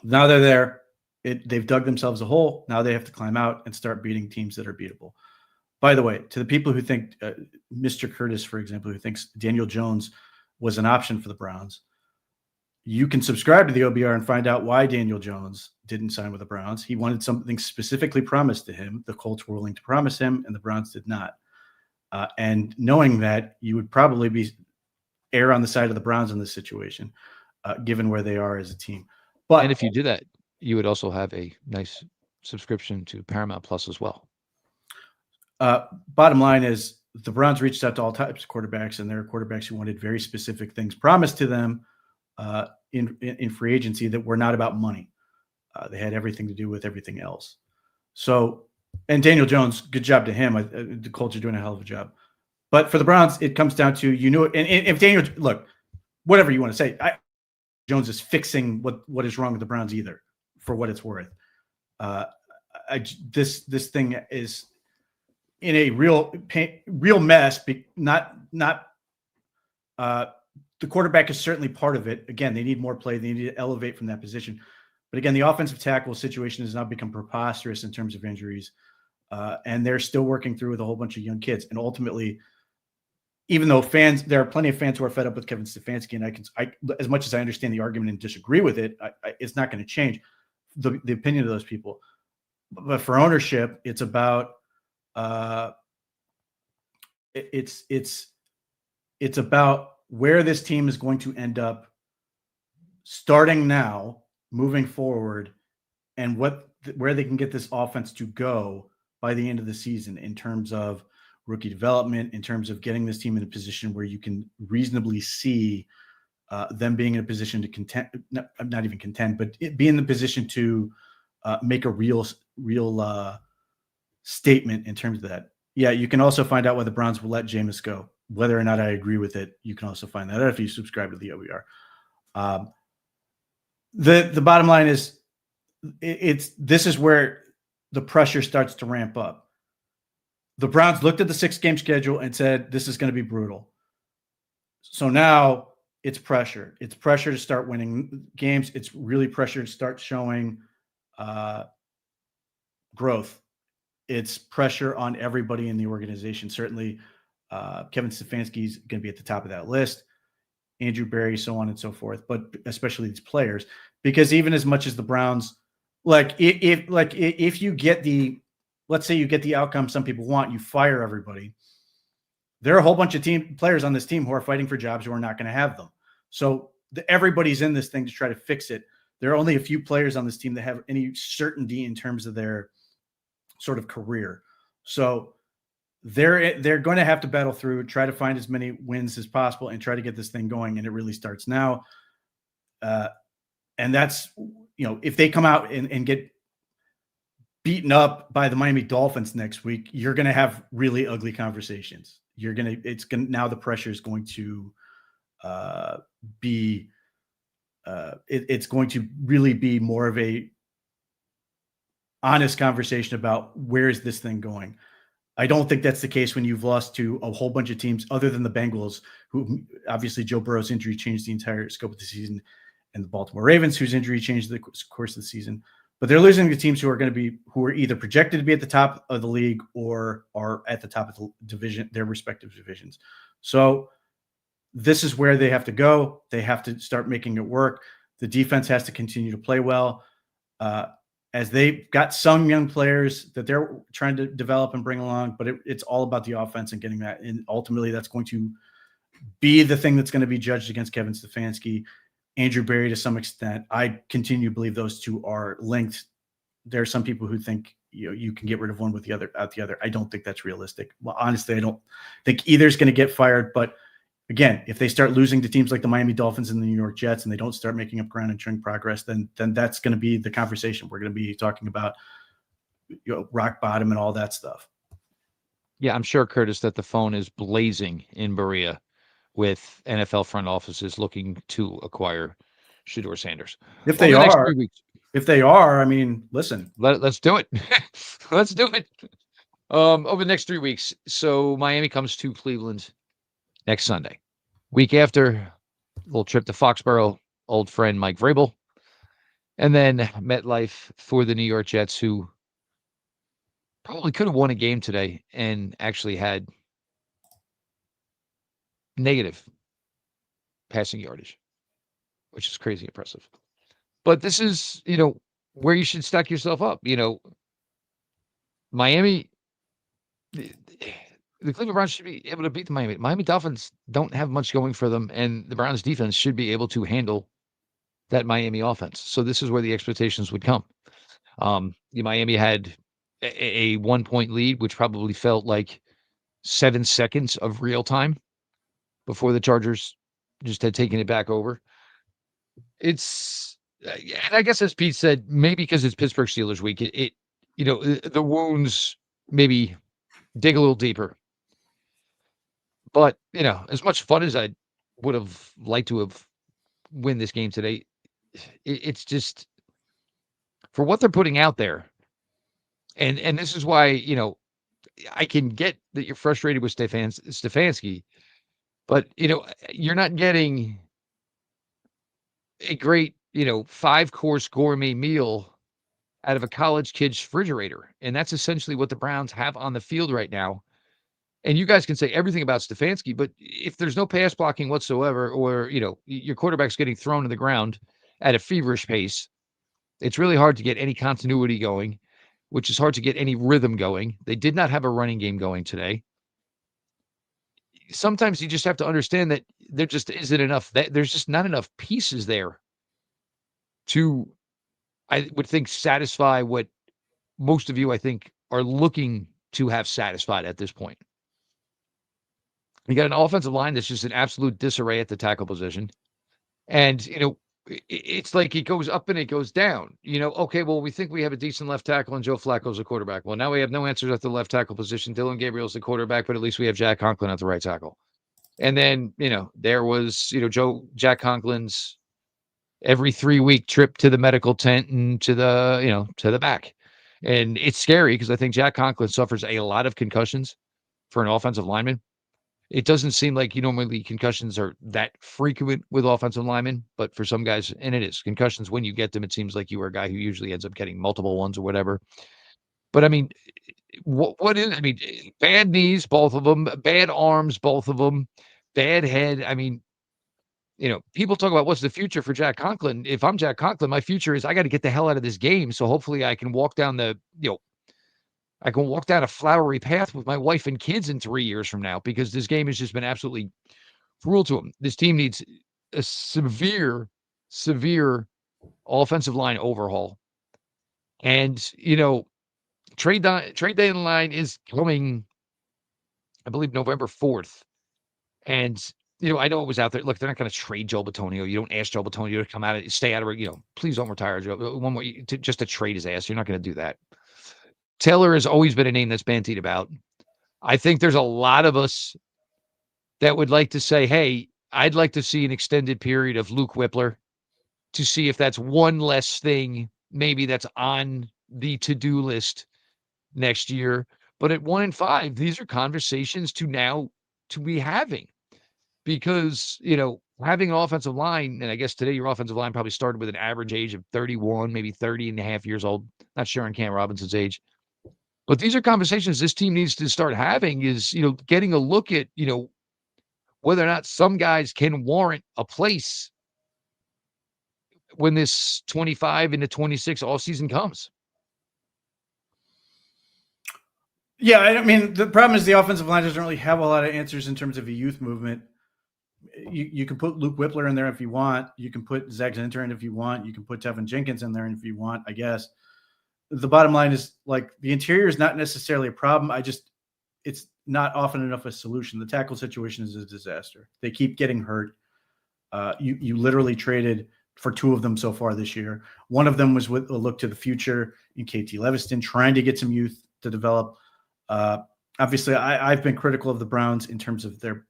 Now they're there. They've dug themselves a hole. Now they have to climb out and start beating teams that are beatable. By the way, to the people who think Mr. Curtis, for example, who thinks Daniel Jones was an option for the Browns, you can subscribe to the OBR and find out why Daniel Jones didn't sign with the Browns. He wanted something specifically promised to him. The Colts were willing to promise him, and the Browns did not. And knowing that, you would probably err on the side of the Browns in this situation, given where they are as a team. And if you do that, you would also have a nice subscription to Paramount Plus as well. Bottom line is the Browns reached out to all types of quarterbacks, and there are quarterbacks who wanted very specific things promised to them in free agency that were not about money. They had everything to do with everything else. So, and Daniel Jones, good job to him. The Colts are doing a hell of a job. But for the Browns, it comes down to, and if Daniel, look, whatever you want to say, Jones is fixing what is wrong with the Browns either, for what it's worth. This thing is in a real mess. The quarterback is certainly part of it. Again, they need more play. They need to elevate from that position. But again, the offensive tackle situation has now become preposterous in terms of injuries. And they're still working through with a whole bunch of young kids. And ultimately, even though there are plenty of fans who are fed up with Kevin Stefanski, and as much as I understand the argument and disagree with it, it's not going to change the opinion of those people. But for ownership, it's about it's about where this team is going to end up starting now, moving forward, and where they can get this offense to go by the end of the season in terms of rookie development, in terms of getting this team in a position where you can reasonably see them being in a position to contend, not even contend, but be in the position to make a real statement in terms of that. Yeah, you can also find out why the Browns will let Jameis go. Whether or not I agree with it, you can also find that out if you subscribe to the OBR. The bottom line is, this is where the pressure starts to ramp up. The Browns looked at the 6-game schedule and said, this is going to be brutal. So now it's pressure. It's pressure to start winning games. It's really pressure to start showing growth. It's pressure on everybody in the organization. Certainly, Kevin Stefanski is going to be at the top of that list. Andrew Berry, so on and so forth, but especially these players, because even as much as the Browns, if you get let's say you get the outcome some people want, you fire everybody. There are a whole bunch of players on this team who are fighting for jobs who are not going to have them. So everybody's in this thing to try to fix it. There are only a few players on this team that have any certainty in terms of their sort of career. So they're going to have to battle through, try to find as many wins as possible, and try to get this thing going. And it really starts now. And that's, if they come out and get beaten up by the Miami Dolphins next week, you're going to have really ugly conversations. Now the pressure is going to be, it's going to really be more of a honest conversation about where is this thing going. I don't think that's the case when you've lost to a whole bunch of teams other than the Bengals, who obviously Joe Burrow's injury changed the entire scope of the season, and the Baltimore Ravens, whose injury changed the course of the season. But they're losing to teams who are either projected to be at the top of the league or are at the top of the division, their respective divisions. So this is where they have to go. They have to start making it work. The defense has to continue to play well. As they've got some young players that they're trying to develop and bring along, but it's all about the offense and getting that. And ultimately, that's going to be the thing that's going to be judged against Kevin Stefanski, Andrew Berry to some extent. I continue to believe those two are linked there are some people who think you can get rid of one with the other out the other. I don't think that's realistic. Well, honestly, I don't think either is going to get fired. But again, if they start losing to teams like the Miami Dolphins and the New York Jets, and they don't start making up ground and showing progress, then that's going to be the conversation. We're going to be talking about rock bottom and all that stuff. Yeah, I'm sure, Curtis, that the phone is blazing in Berea with NFL front offices looking to acquire Shedeur Sanders. If they Over the next are, 3 weeks, I mean, listen. let's do it. Let's do it. Over the next 3 weeks. So Miami comes to Cleveland next Sunday. Week after, little trip to Foxborough, old friend Mike Vrabel. And then MetLife for the New York Jets, who probably could have won a game today and actually had negative passing yardage, which is crazy impressive. But this is, where you should stack yourself up. Miami, the Cleveland Browns should be able to beat the Miami Dolphins don't have much going for them, and the Browns defense should be able to handle that Miami offense. So this is where the expectations would come. Miami had a 1-point lead, which probably felt like 7 seconds of real time before the Chargers just had taken it back over. It's, and I guess as Pete said, maybe because it's Pittsburgh Steelers week, the wounds maybe dig a little deeper. But, as much fun as I would have liked to have win this game today, it's just for what they're putting out there. And this is why, I can get that you're frustrated with Stefanski, but, you're not getting a great, 5-course gourmet meal out of a college kid's refrigerator. And that's essentially what the Browns have on the field right now. And you guys can say everything about Stefanski, but if there's no pass blocking whatsoever, or, your quarterback's getting thrown to the ground at a feverish pace, it's really hard to get any continuity going, which is hard to get any rhythm going. They did not have a running game going today. Sometimes you just have to understand that there just isn't enough. There's just not enough pieces there to, I would think, satisfy what most of you, I think, are looking to have satisfied at this point. You got an offensive line that's just an absolute disarray at the tackle position. And, it's like it goes up and it goes down. Okay, well, we think we have a decent left tackle and Joe Flacco's a quarterback. Well, now we have no answers at the left tackle position. Dillon Gabriel's the quarterback, but at least we have Jack Conklin at the right tackle. And then, there was, Jack Conklin's every 3-week trip to the medical tent and to the back. And it's scary because I think Jack Conklin suffers a lot of concussions for an offensive lineman. It doesn't seem like normally concussions are that frequent with offensive linemen, but for some guys, and it is concussions, when you get them, it seems like you are a guy who usually ends up getting multiple ones or whatever. But I mean, bad knees, both of them, bad arms, both of them, bad head. I mean, people talk about what's the future for Jack Conklin. If I'm Jack Conklin, my future is I got to get the hell out of this game. So hopefully I can walk down I can walk down a flowery path with my wife and kids in 3 years from now, because this game has just been absolutely cruel to him. This team needs a severe offensive line overhaul. And, trade deadline is coming, I believe, November 4th. And, I know it was out there. Look, they're not going to trade Joe Bitonio. You don't ask Joe Bitonio to come out and stay out of it. Please don't retire Joe. One more, just to trade his ass. You're not going to do that. Taylor has always been a name that's bandied about. I think there's a lot of us that would like to say, hey, I'd like to see an extended period of Luke Whippler to see if that's one less thing maybe that's on the to-do list next year. But at 1-5, these are conversations to be having, because, having an offensive line, and I guess today your offensive line probably started with an average age of 31, maybe 30 and a half years old. Not sure on Cam Robinson's age. But these are conversations this team needs to start having, is, getting a look at, whether or not some guys can warrant a place when this 25 into 26 all season comes. Yeah, I mean, the problem is the offensive line doesn't really have a lot of answers in terms of a youth movement. You can put Luke Whippler in there if you want. You can put Zach Zinter in if you want. You can put Tevin Jenkins in there if you want, I guess. the bottom line is, like, the interior is not necessarily a problem. It's not often enough a solution. The tackle situation is a disaster. They keep getting hurt. You literally traded for 2 of them so far this year. One of them was with a look to the future in KT Leviston, trying to get some youth to develop. Obviously, I've been critical of the Browns in terms of their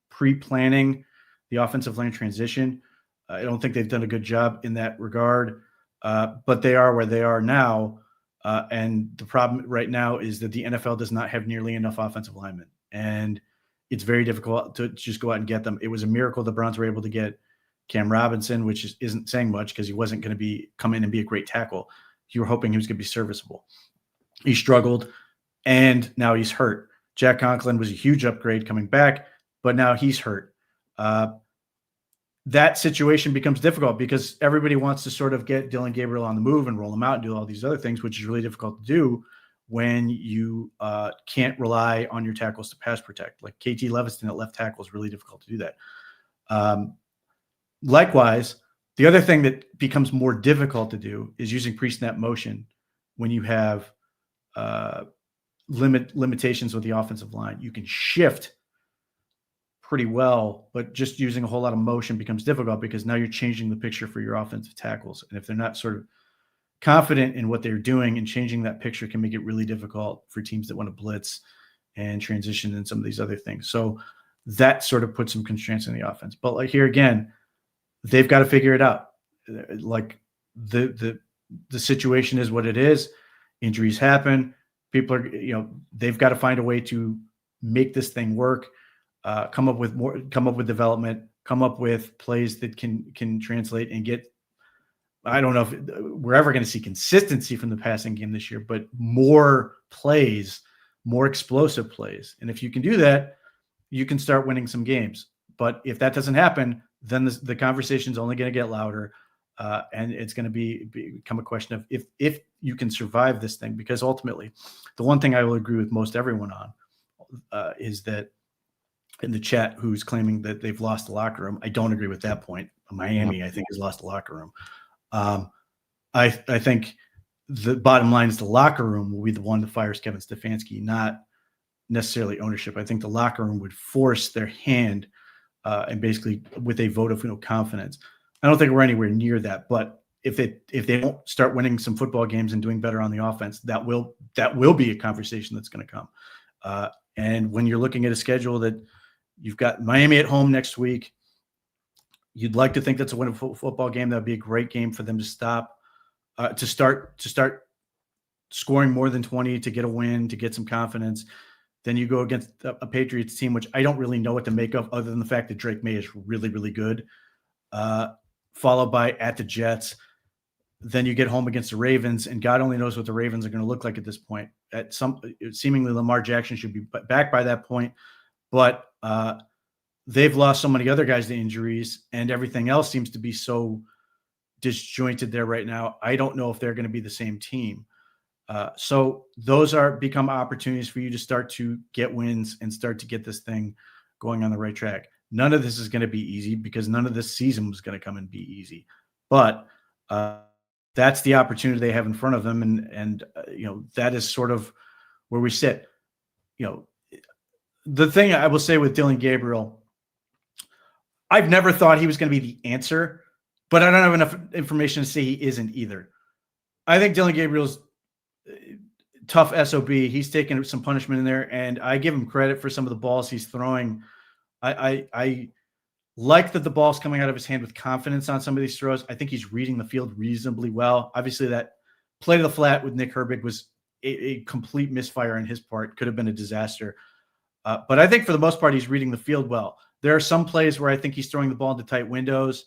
pre-planning the offensive line transition. I don't think they've done a good job in that regard, but they are where they are now. And the problem right now is that the NFL does not have nearly enough offensive linemen, and it's very difficult to just go out and get them. It was a miracle the Browns were able to get Cam Robinson, which isn't saying much because he wasn't going to come in and be a great tackle. You were hoping he was going to be serviceable. He struggled, and now he's hurt. Jack Conklin was a huge upgrade coming back, but now he's hurt. That situation becomes difficult because everybody wants to sort of get Dillon Gabriel on the move and roll him out and do all these other things, which is really difficult to do when you can't rely on your tackles to pass protect. Like KT Leviston at left tackle is really difficult to do that. Likewise, the other thing that becomes more difficult to do is using pre-snap motion when you have limitations with the offensive line. You can shift pretty well, but just using a whole lot of motion becomes difficult because now you're changing the picture for your offensive tackles. And if they're not sort of confident in what they're doing, and changing that picture can make it really difficult for teams that want to blitz and transition and some of these other things. So that sort of puts some constraints on the offense. But like here again, they've got to figure it out. Like the situation is what it is. Injuries happen. People are, they've got to find a way to make this thing work. Come up with development, come up with plays that can translate and get. I don't know if we're ever going to see consistency from the passing game this year, but more plays, more explosive plays. And if you can do that, you can start winning some games. But if that doesn't happen, then the conversation is only going to get louder. And it's going to become a question of if you can survive this thing, because ultimately the one thing I will agree with most everyone on is that in the chat who's claiming that they've lost the locker room. I don't agree with that point. Miami, I think, has lost the locker room. I think the bottom line is the locker room will be the one that fires Kevin Stefanski, not necessarily ownership. I think the locker room would force their hand and basically with a vote of confidence. I don't think we're anywhere near that, but if they don't start winning some football games and doing better on the offense, that will be a conversation that's going to come. And when you're looking at a schedule that you've got Miami at home next week, you'd like to think that's a winnable football game. That would be a great game for them to start scoring more than 20 to get a win, to get some confidence. Then you go against a Patriots team, which I don't really know what to make of other than the fact that Drake May is really, really good. Followed by at the Jets. Then you get home against the Ravens, and God only knows what the Ravens are going to look like at this point. Seemingly Lamar Jackson should be back by that point, but they've lost so many other guys to injuries, and everything else seems to be so disjointed there right now. I don't know if they're going to be the same team. So those become opportunities for you to start to get wins and start to get this thing going on the right track. None of this is going to be easy because none of this season was going to come and be easy, but that's the opportunity they have in front of them. And that is sort of where we sit. The thing I will say with Dillon Gabriel, I've never thought he was going to be the answer, but I don't have enough information to say he isn't either. I think Dillon Gabriel's tough SOB. He's taken some punishment in there, and I give him credit for some of the balls he's throwing. I like that the ball's coming out of his hand with confidence on some of these throws. I think he's reading the field reasonably well. Obviously, that play to the flat with Nick Herbig was a complete misfire on his part. Could have been a disaster. But I think for the most part, he's reading the field well. There are some plays where I think he's throwing the ball into tight windows.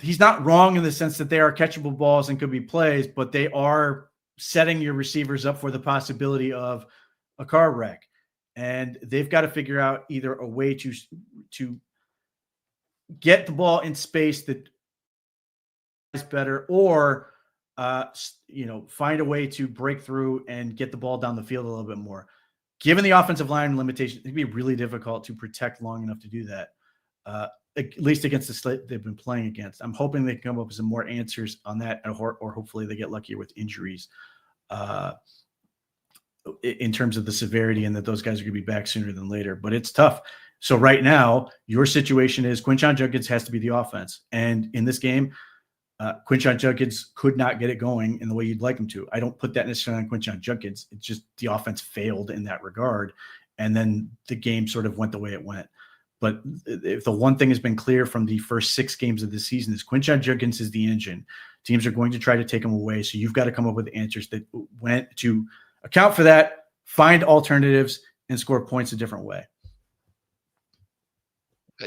He's not wrong in the sense that they are catchable balls and could be plays, but they are setting your receivers up for the possibility of a car wreck. And they've got to figure out either a way to get the ball in space that is better, or find a way to break through and get the ball down the field a little bit more. Given the offensive line limitations, it'd be really difficult to protect long enough to do that. at least against the slate they've been playing against. I'm hoping they can come up with some more answers on that, or hopefully they get luckier with injuries in terms of the severity, and that those guys are going to be back sooner than later. But it's tough. So right now, your situation is Quinshon Judkins has to be the offense. And in this game, Quinshon Judkins could not get it going in the way you'd like him to. I don't put that necessarily on Quinshon Judkins. It's just the offense failed in that regard. And then the game sort of went the way it went. But if the one thing has been clear from the first 6 games of the season is Quinshon Judkins is the engine. Teams are going to try to take him away. So you've got to come up with answers that went to account for that, find alternatives, and score points a different way.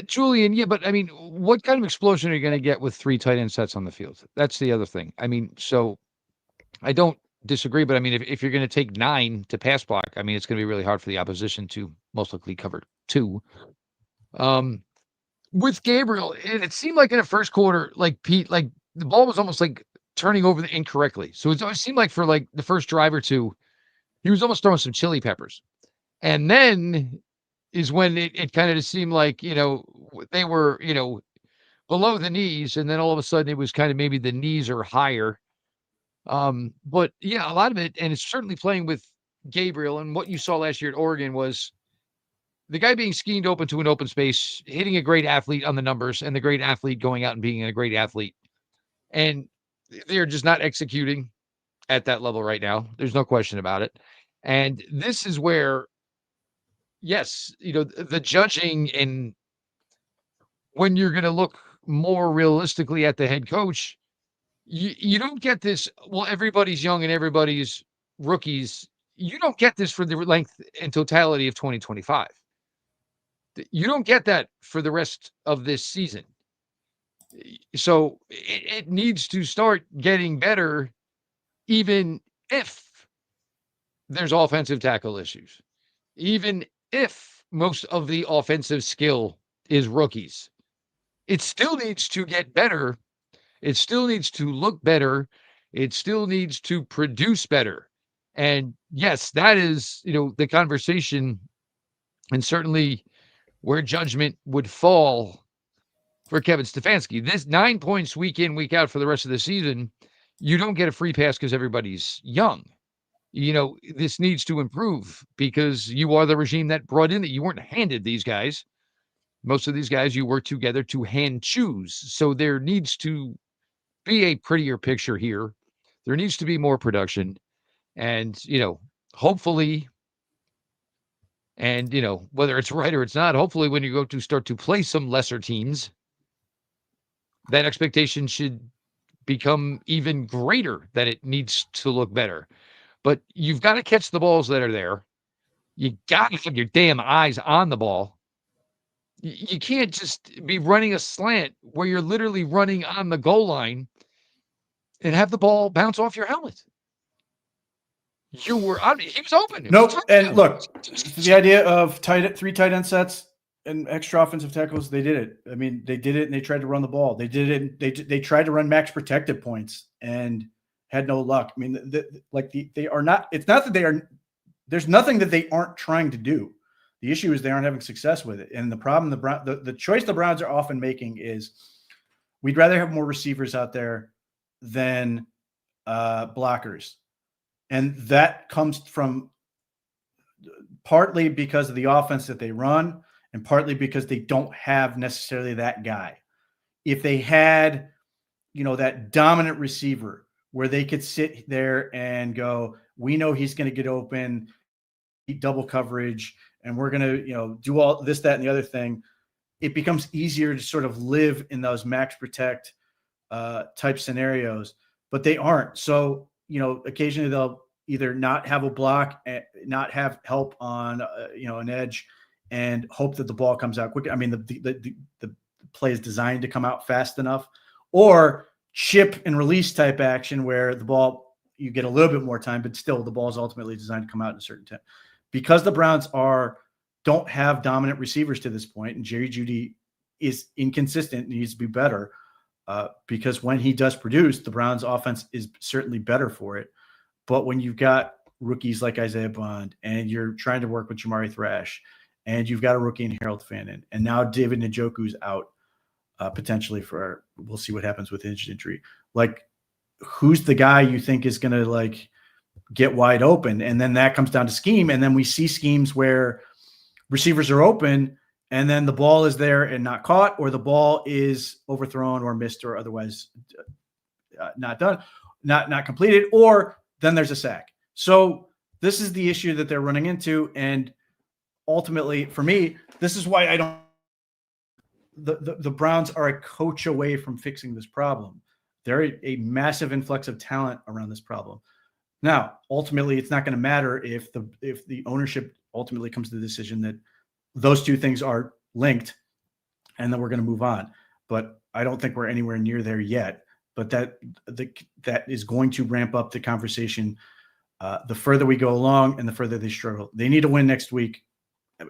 Julian, yeah, but I mean, what kind of explosion are you going to get with 3 tight end sets on the field? That's the other thing. I mean, so I don't disagree, but I mean, if you're going to take 9 to pass block, I mean, it's going to be really hard for the opposition to most likely cover 2. With Gabriel, it seemed like in the first quarter, like Pete, like the ball was almost like turning over incorrectly. So it seemed like for like the first drive or two, he was almost throwing some chili peppers. And then is when it kind of just seemed like, they were, below the knees. And then all of a sudden it was kind of maybe the knees are higher. But yeah, a lot of it, and it's certainly playing with Gabriel. And what you saw last year at Oregon was the guy being schemed open to an open space, hitting a great athlete on the numbers, and the great athlete going out and being a great athlete. And they're just not executing at that level right now. There's no question about it. And this is where, yes, the judging, and when you're going to look more realistically at the head coach, you don't get this, well, everybody's young and everybody's rookies. You don't get this for the length and totality of 2025. You don't get that for the rest of this season. So it needs to start getting better, even if there's offensive tackle issues, even if most of the offensive skill is rookies. It still needs to get better. It still needs to look better. It still needs to produce better. And yes, that is, the conversation, and certainly where judgment would fall for Kevin Stefanski. This 9 points week in, week out for the rest of the season, you don't get a free pass because everybody's young. This needs to improve because you are the regime that brought in that. You weren't handed these guys. Most of these guys you work together to hand choose. So there needs to be a prettier picture here. There needs to be more production. And, hopefully, and, whether it's right or it's not, hopefully when you go to start to play some lesser teams, that expectation should become even greater, that it needs to look better. But you've got to catch the balls that are there. You got to have your damn eyes on the ball. You can't just be running a slant where you're literally running on the goal line and have the ball bounce off your helmet. He was open. Nope. And look, the idea of 3 tight end sets and extra offensive tackles, they did it. I mean, they did it and they tried to run the ball. They did it. They tried to run max protected points and had no luck. I mean, they are not. It's not that they are. There's nothing that they aren't trying to do. The issue is they aren't having success with it. And the problem, the choice the Browns are often making is, we'd rather have more receivers out there than blockers. And that comes from partly because of the offense that they run, and partly because they don't have necessarily that guy. If they had, that dominant receiver where they could sit there and go, we know he's going to get open, double coverage, and we're going to, do all this, that, and the other thing, it becomes easier to sort of live in those max protect type scenarios, but they aren't. So, occasionally they'll either not have a block, not have help on, an edge, and hope that the ball comes out quick. I mean, the play is designed to come out fast enough, or chip and release type action where the ball, you get a little bit more time, but still the ball is ultimately designed to come out in a certain time. Because the Browns don't have dominant receivers to this point, and Jerry Jeudy is inconsistent, needs to be better. Because when he does produce, the Browns offense is certainly better for it. But when you've got rookies like Isaiah Bond, and you're trying to work with Jamari Thrash, and you've got a rookie in Harold Fannin, and now David Njoku's out, potentially we'll see what happens with injury. Like, who's the guy you think is going to like get wide open? And then that comes down to scheme. And then we see schemes where receivers are open and then the ball is there and not caught, or the ball is overthrown or missed or otherwise not done, not completed, or then there's a sack. So this is the issue that they're running into. And ultimately, for me, this is why I don't. The Browns are a coach away from fixing this problem. They're a massive influx of talent around this problem. Now, ultimately, it's not going to matter if the ownership ultimately comes to the decision that those two things are linked, and then we're going to move on. But I don't think we're anywhere near there yet. But that is going to ramp up the conversation the further we go along and the further they struggle. They need to win next week.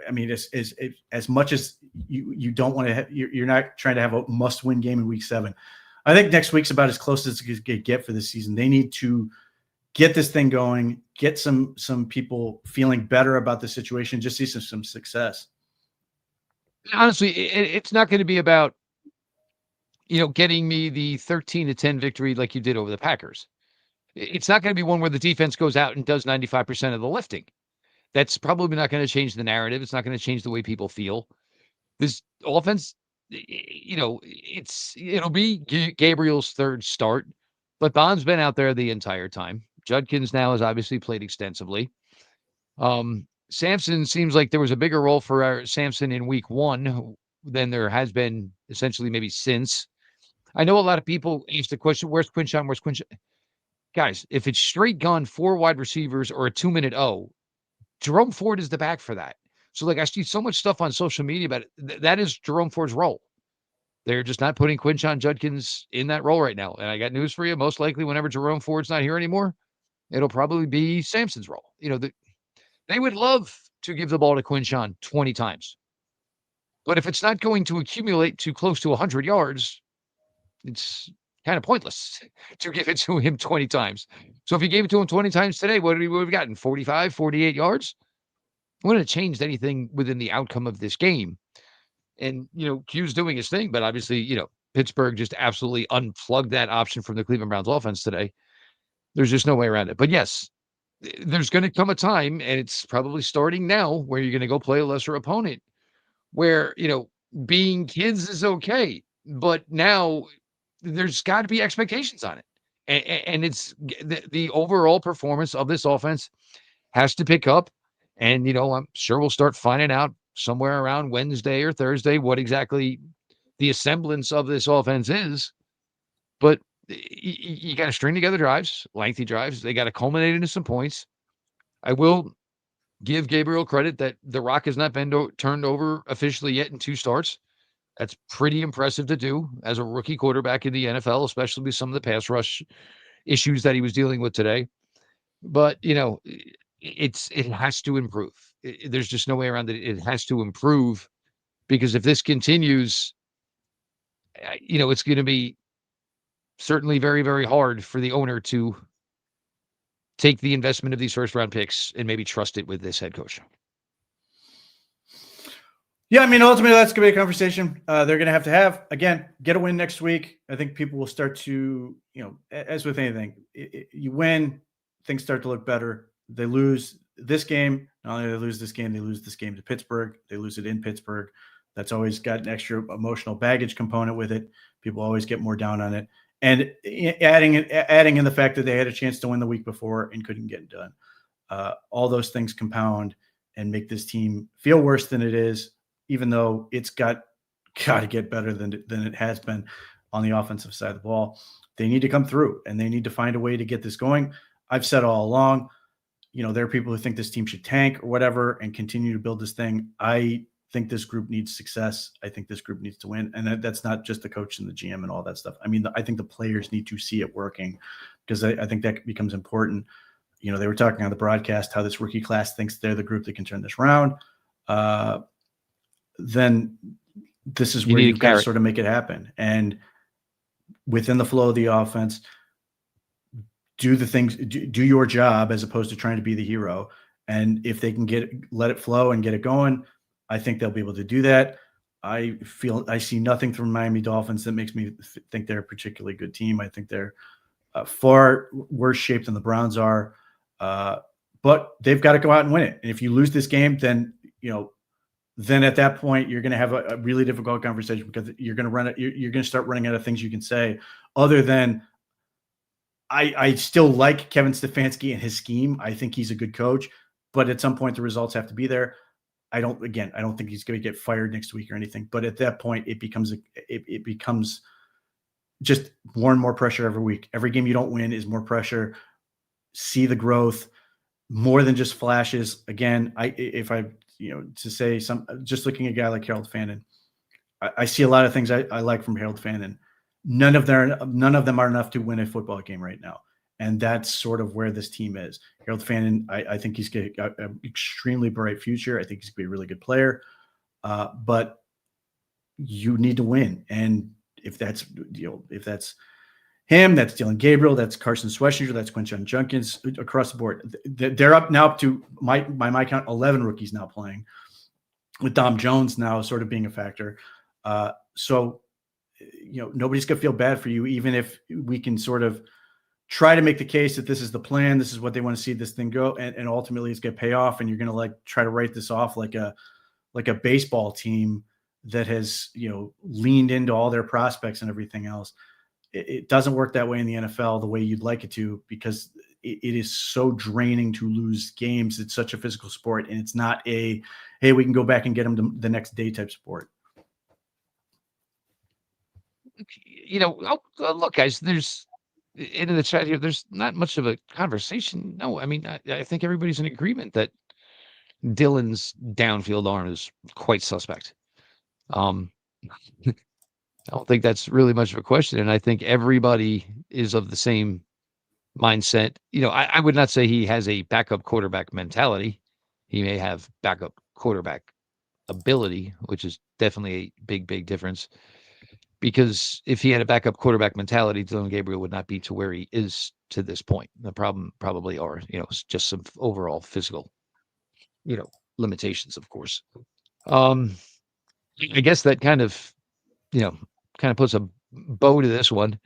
I mean, as much as you don't want to, you're not trying to have a must-win game in week 7. I think next week's about as close as it could get for this season. They need to get this thing going, get some people feeling better about the situation, just see some success. Honestly, it's not going to be about, getting me the 13-10 victory like you did over the Packers. It's not going to be one where the defense goes out and does 95% of the lifting. That's probably not going to change the narrative. It's not going to change the way people feel. This offense, it'll be Gabriel's third start, but Bond's been out there the entire time. Judkins now has obviously played extensively. Sampson seems like there was a bigger role for Sampson in week 1 than there has been essentially maybe since. I know a lot of people ask the question, where's Quinshon? Where's Quinshon? Guys, if it's straight gun, 4 wide receivers or a 2-minute Jerome Ford is the back for that. So, like, I see so much stuff on social media about it. That is Jerome Ford's role. They're just not putting Quinshon Judkins in that role right now. And I got news for you. Most likely, whenever Jerome Ford's not here anymore, it'll probably be Sampson's role. They would love to give the ball to Quinshon 20 times. But if it's not going to accumulate to close to 100 yards, it's kind of pointless to give it to him 20 times. So if you gave it to him 20 times today, what would we have gotten? 45, 48 yards? It wouldn't have changed anything within the outcome of this game. And, Q's doing his thing, but obviously, Pittsburgh just absolutely unplugged that option from the Cleveland Browns offense today. There's just no way around it. But yes, there's going to come a time, and it's probably starting now, where you're going to go play a lesser opponent where, being kids is okay. But now there's got to be expectations on it. And it's the overall performance of this offense has to pick up. And, I'm sure we'll start finding out somewhere around Wednesday or Thursday what exactly the semblance of this offense is. But you got to string together drives, lengthy drives. They got to culminate into some points. I will give Gabriel credit that the rock has not been turned over officially yet in 2 starts. That's pretty impressive to do as a rookie quarterback in the NFL, especially with some of the pass rush issues that he was dealing with today. But, it has to improve. There's just no way around it. It has to improve, because if this continues, it's going to be certainly very, very hard for the owner to take the investment of these first-round picks and maybe trust it with this head coach. Yeah, I mean, ultimately, that's going to be a conversation they're going to have. Again, get a win next week. I think people will start to, as with anything, you win, things start to look better. They lose this game. Not only do they lose this game, they lose this game to Pittsburgh. They lose it in Pittsburgh. That's always got an extra emotional baggage component with it. People always get more down on it. And adding in the fact that they had a chance to win the week before and couldn't get it done. All those things compound and make this team feel worse than it is, even though it's got to get better than it has been on the offensive side of the ball. They need to come through, and they need to find a way to get this going. I've said all along, there are people who think this team should tank or whatever and continue to build this thing. I think this group needs success. I think this group needs to win. And that's not just the coach and the GM and all that stuff. I mean, I think the players need to see it working, because I think that becomes important. They were talking on the broadcast how this rookie class thinks they're the group that can turn this around. Then this is where you've got to sort of make it happen. And within the flow of the offense, do the things, do your job as opposed to trying to be the hero. And if they can let it flow and get it going, I think they'll be able to do that. I see nothing from Miami Dolphins that makes me think they're a particularly good team. I think they're far worse shape than the Browns are. But they've got to go out and win it. And if you lose this game, then then at that point you're going to have a really difficult conversation, because you're going to run it. You're going to start running out of things you can say other than I still like Kevin Stefanski and his scheme. I think he's a good coach, but at some point the results have to be there. I don't think he's going to get fired next week or anything. But at that point, it becomes just more and more pressure every week. Every game you don't win is more pressure. See the growth, more than just flashes. Again, just looking at a guy like Harold Fannin, I see a lot of things I like from Harold Fannin. None of them are enough to win a football game right now. And that's sort of where this team is. Harold Fannin, I think he's got an extremely bright future. I think he's going to be a really good player. But you need to win. And if that's him, that's Dylan Gabriel, that's Carson Schwarzenegger, that's Quinshon Judkins, across the board. They're up now to my count, 11 rookies now playing, with Dom Jones now sort of being a factor. So nobody's going to feel bad for you, even if we can sort of try to make the case that this is the plan, this is what they want to see this thing go, and ultimately it's going to pay off, and you're going to try to write this off like a baseball team that has leaned into all their prospects and everything else. It doesn't work that way in the NFL the way you'd like it to, because it is so draining to lose games. It's such a physical sport, and it's not hey, we can go back and get them the next day type sport. Look, guys, there's into the chat here, there's not much of a conversation. No, I mean, I think everybody's in agreement that Dylan's downfield arm is quite suspect. I don't think that's really much of a question. And I think everybody is of the same mindset. I would not say he has a backup quarterback mentality. He may have backup quarterback ability, which is definitely a big, big difference. Because if he had a backup quarterback mentality, Dylan Gabriel would not be to where he is to this point. The problem probably are, just some overall physical, limitations, of course. I guess that kind of puts a bow to this one.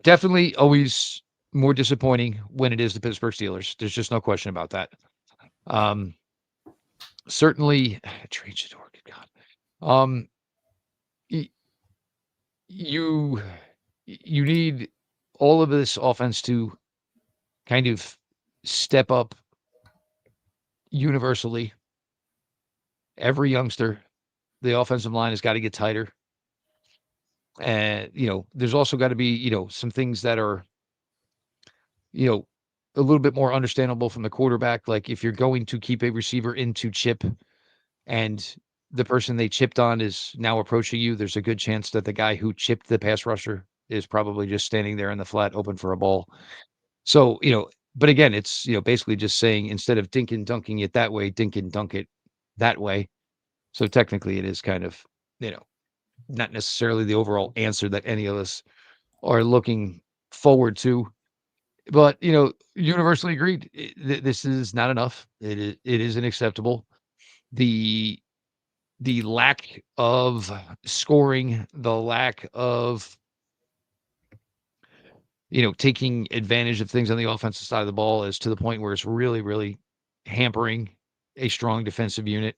Definitely always more disappointing when it is the Pittsburgh Steelers. There's just no question about that. Certainly, Trade Shador, good God. You need all of this offense to kind of step up universally. Every youngster, the offensive line has got to get tighter. And, there's also got to be, some things that are, a little bit more understandable from the quarterback. Like if you're going to keep a receiver into chip and the person they chipped on is now approaching you, there's a good chance that the guy who chipped the pass rusher is probably just standing there in the flat open for a ball. So, but again, it's, basically just saying, instead of dink and dunking it that way, dink and dunk it that way. So technically it is kind of, not necessarily the overall answer that any of us are looking forward to. But, universally agreed, this is not enough. It is unacceptable. The lack of scoring, the lack of, taking advantage of things on the offensive side of the ball is to the point where it's really, really hampering a strong defensive unit.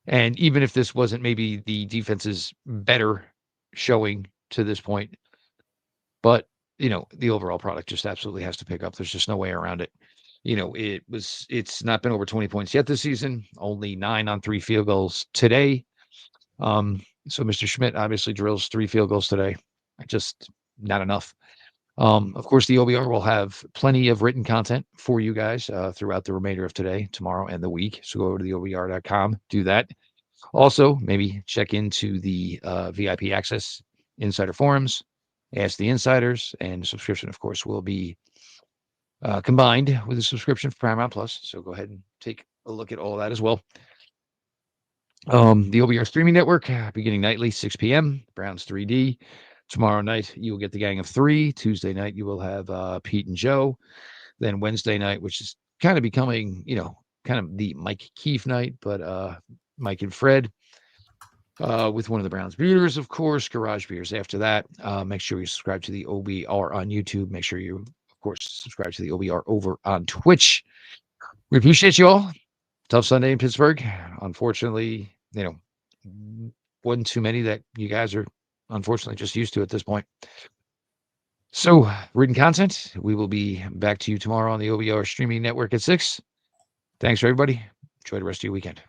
And even if this wasn't maybe the defense's better showing to this point, but, the overall product just absolutely has to pick up. There's just no way around it. It's not been over 20 points yet this season, only 9 on 3 field goals today. So Mr. Schmidt obviously drills 3 field goals today. Just not enough. Of course, the OBR will have plenty of written content for you guys throughout the remainder of today, tomorrow, and the week. So go over to the OBR.com, do that. Also, maybe check into the VIP access insider forums, ask the insiders, and subscription, of course, will be combined with a subscription for Paramount Plus. So go ahead and take a look at all of that as well. The OBR streaming network, beginning nightly, 6 p.m., Browns 3D. Tomorrow night, you will get the Gang of 3. Tuesday night, you will have Pete and Joe. Then Wednesday night, which is kind of becoming, kind of the Mike Keefe night, but Mike and Fred. with one of the Browns beers, of course, Garage Beers after that. Make sure you subscribe to the OBR on YouTube. Make sure you, of course, subscribe to the OBR over on Twitch. We appreciate you all. Tough Sunday in Pittsburgh. Unfortunately, one too many that you guys are unfortunately just used to at this point. So, written content, we will be back to you tomorrow on the OBR streaming network at 6. Thanks for everybody. Enjoy the rest of your weekend.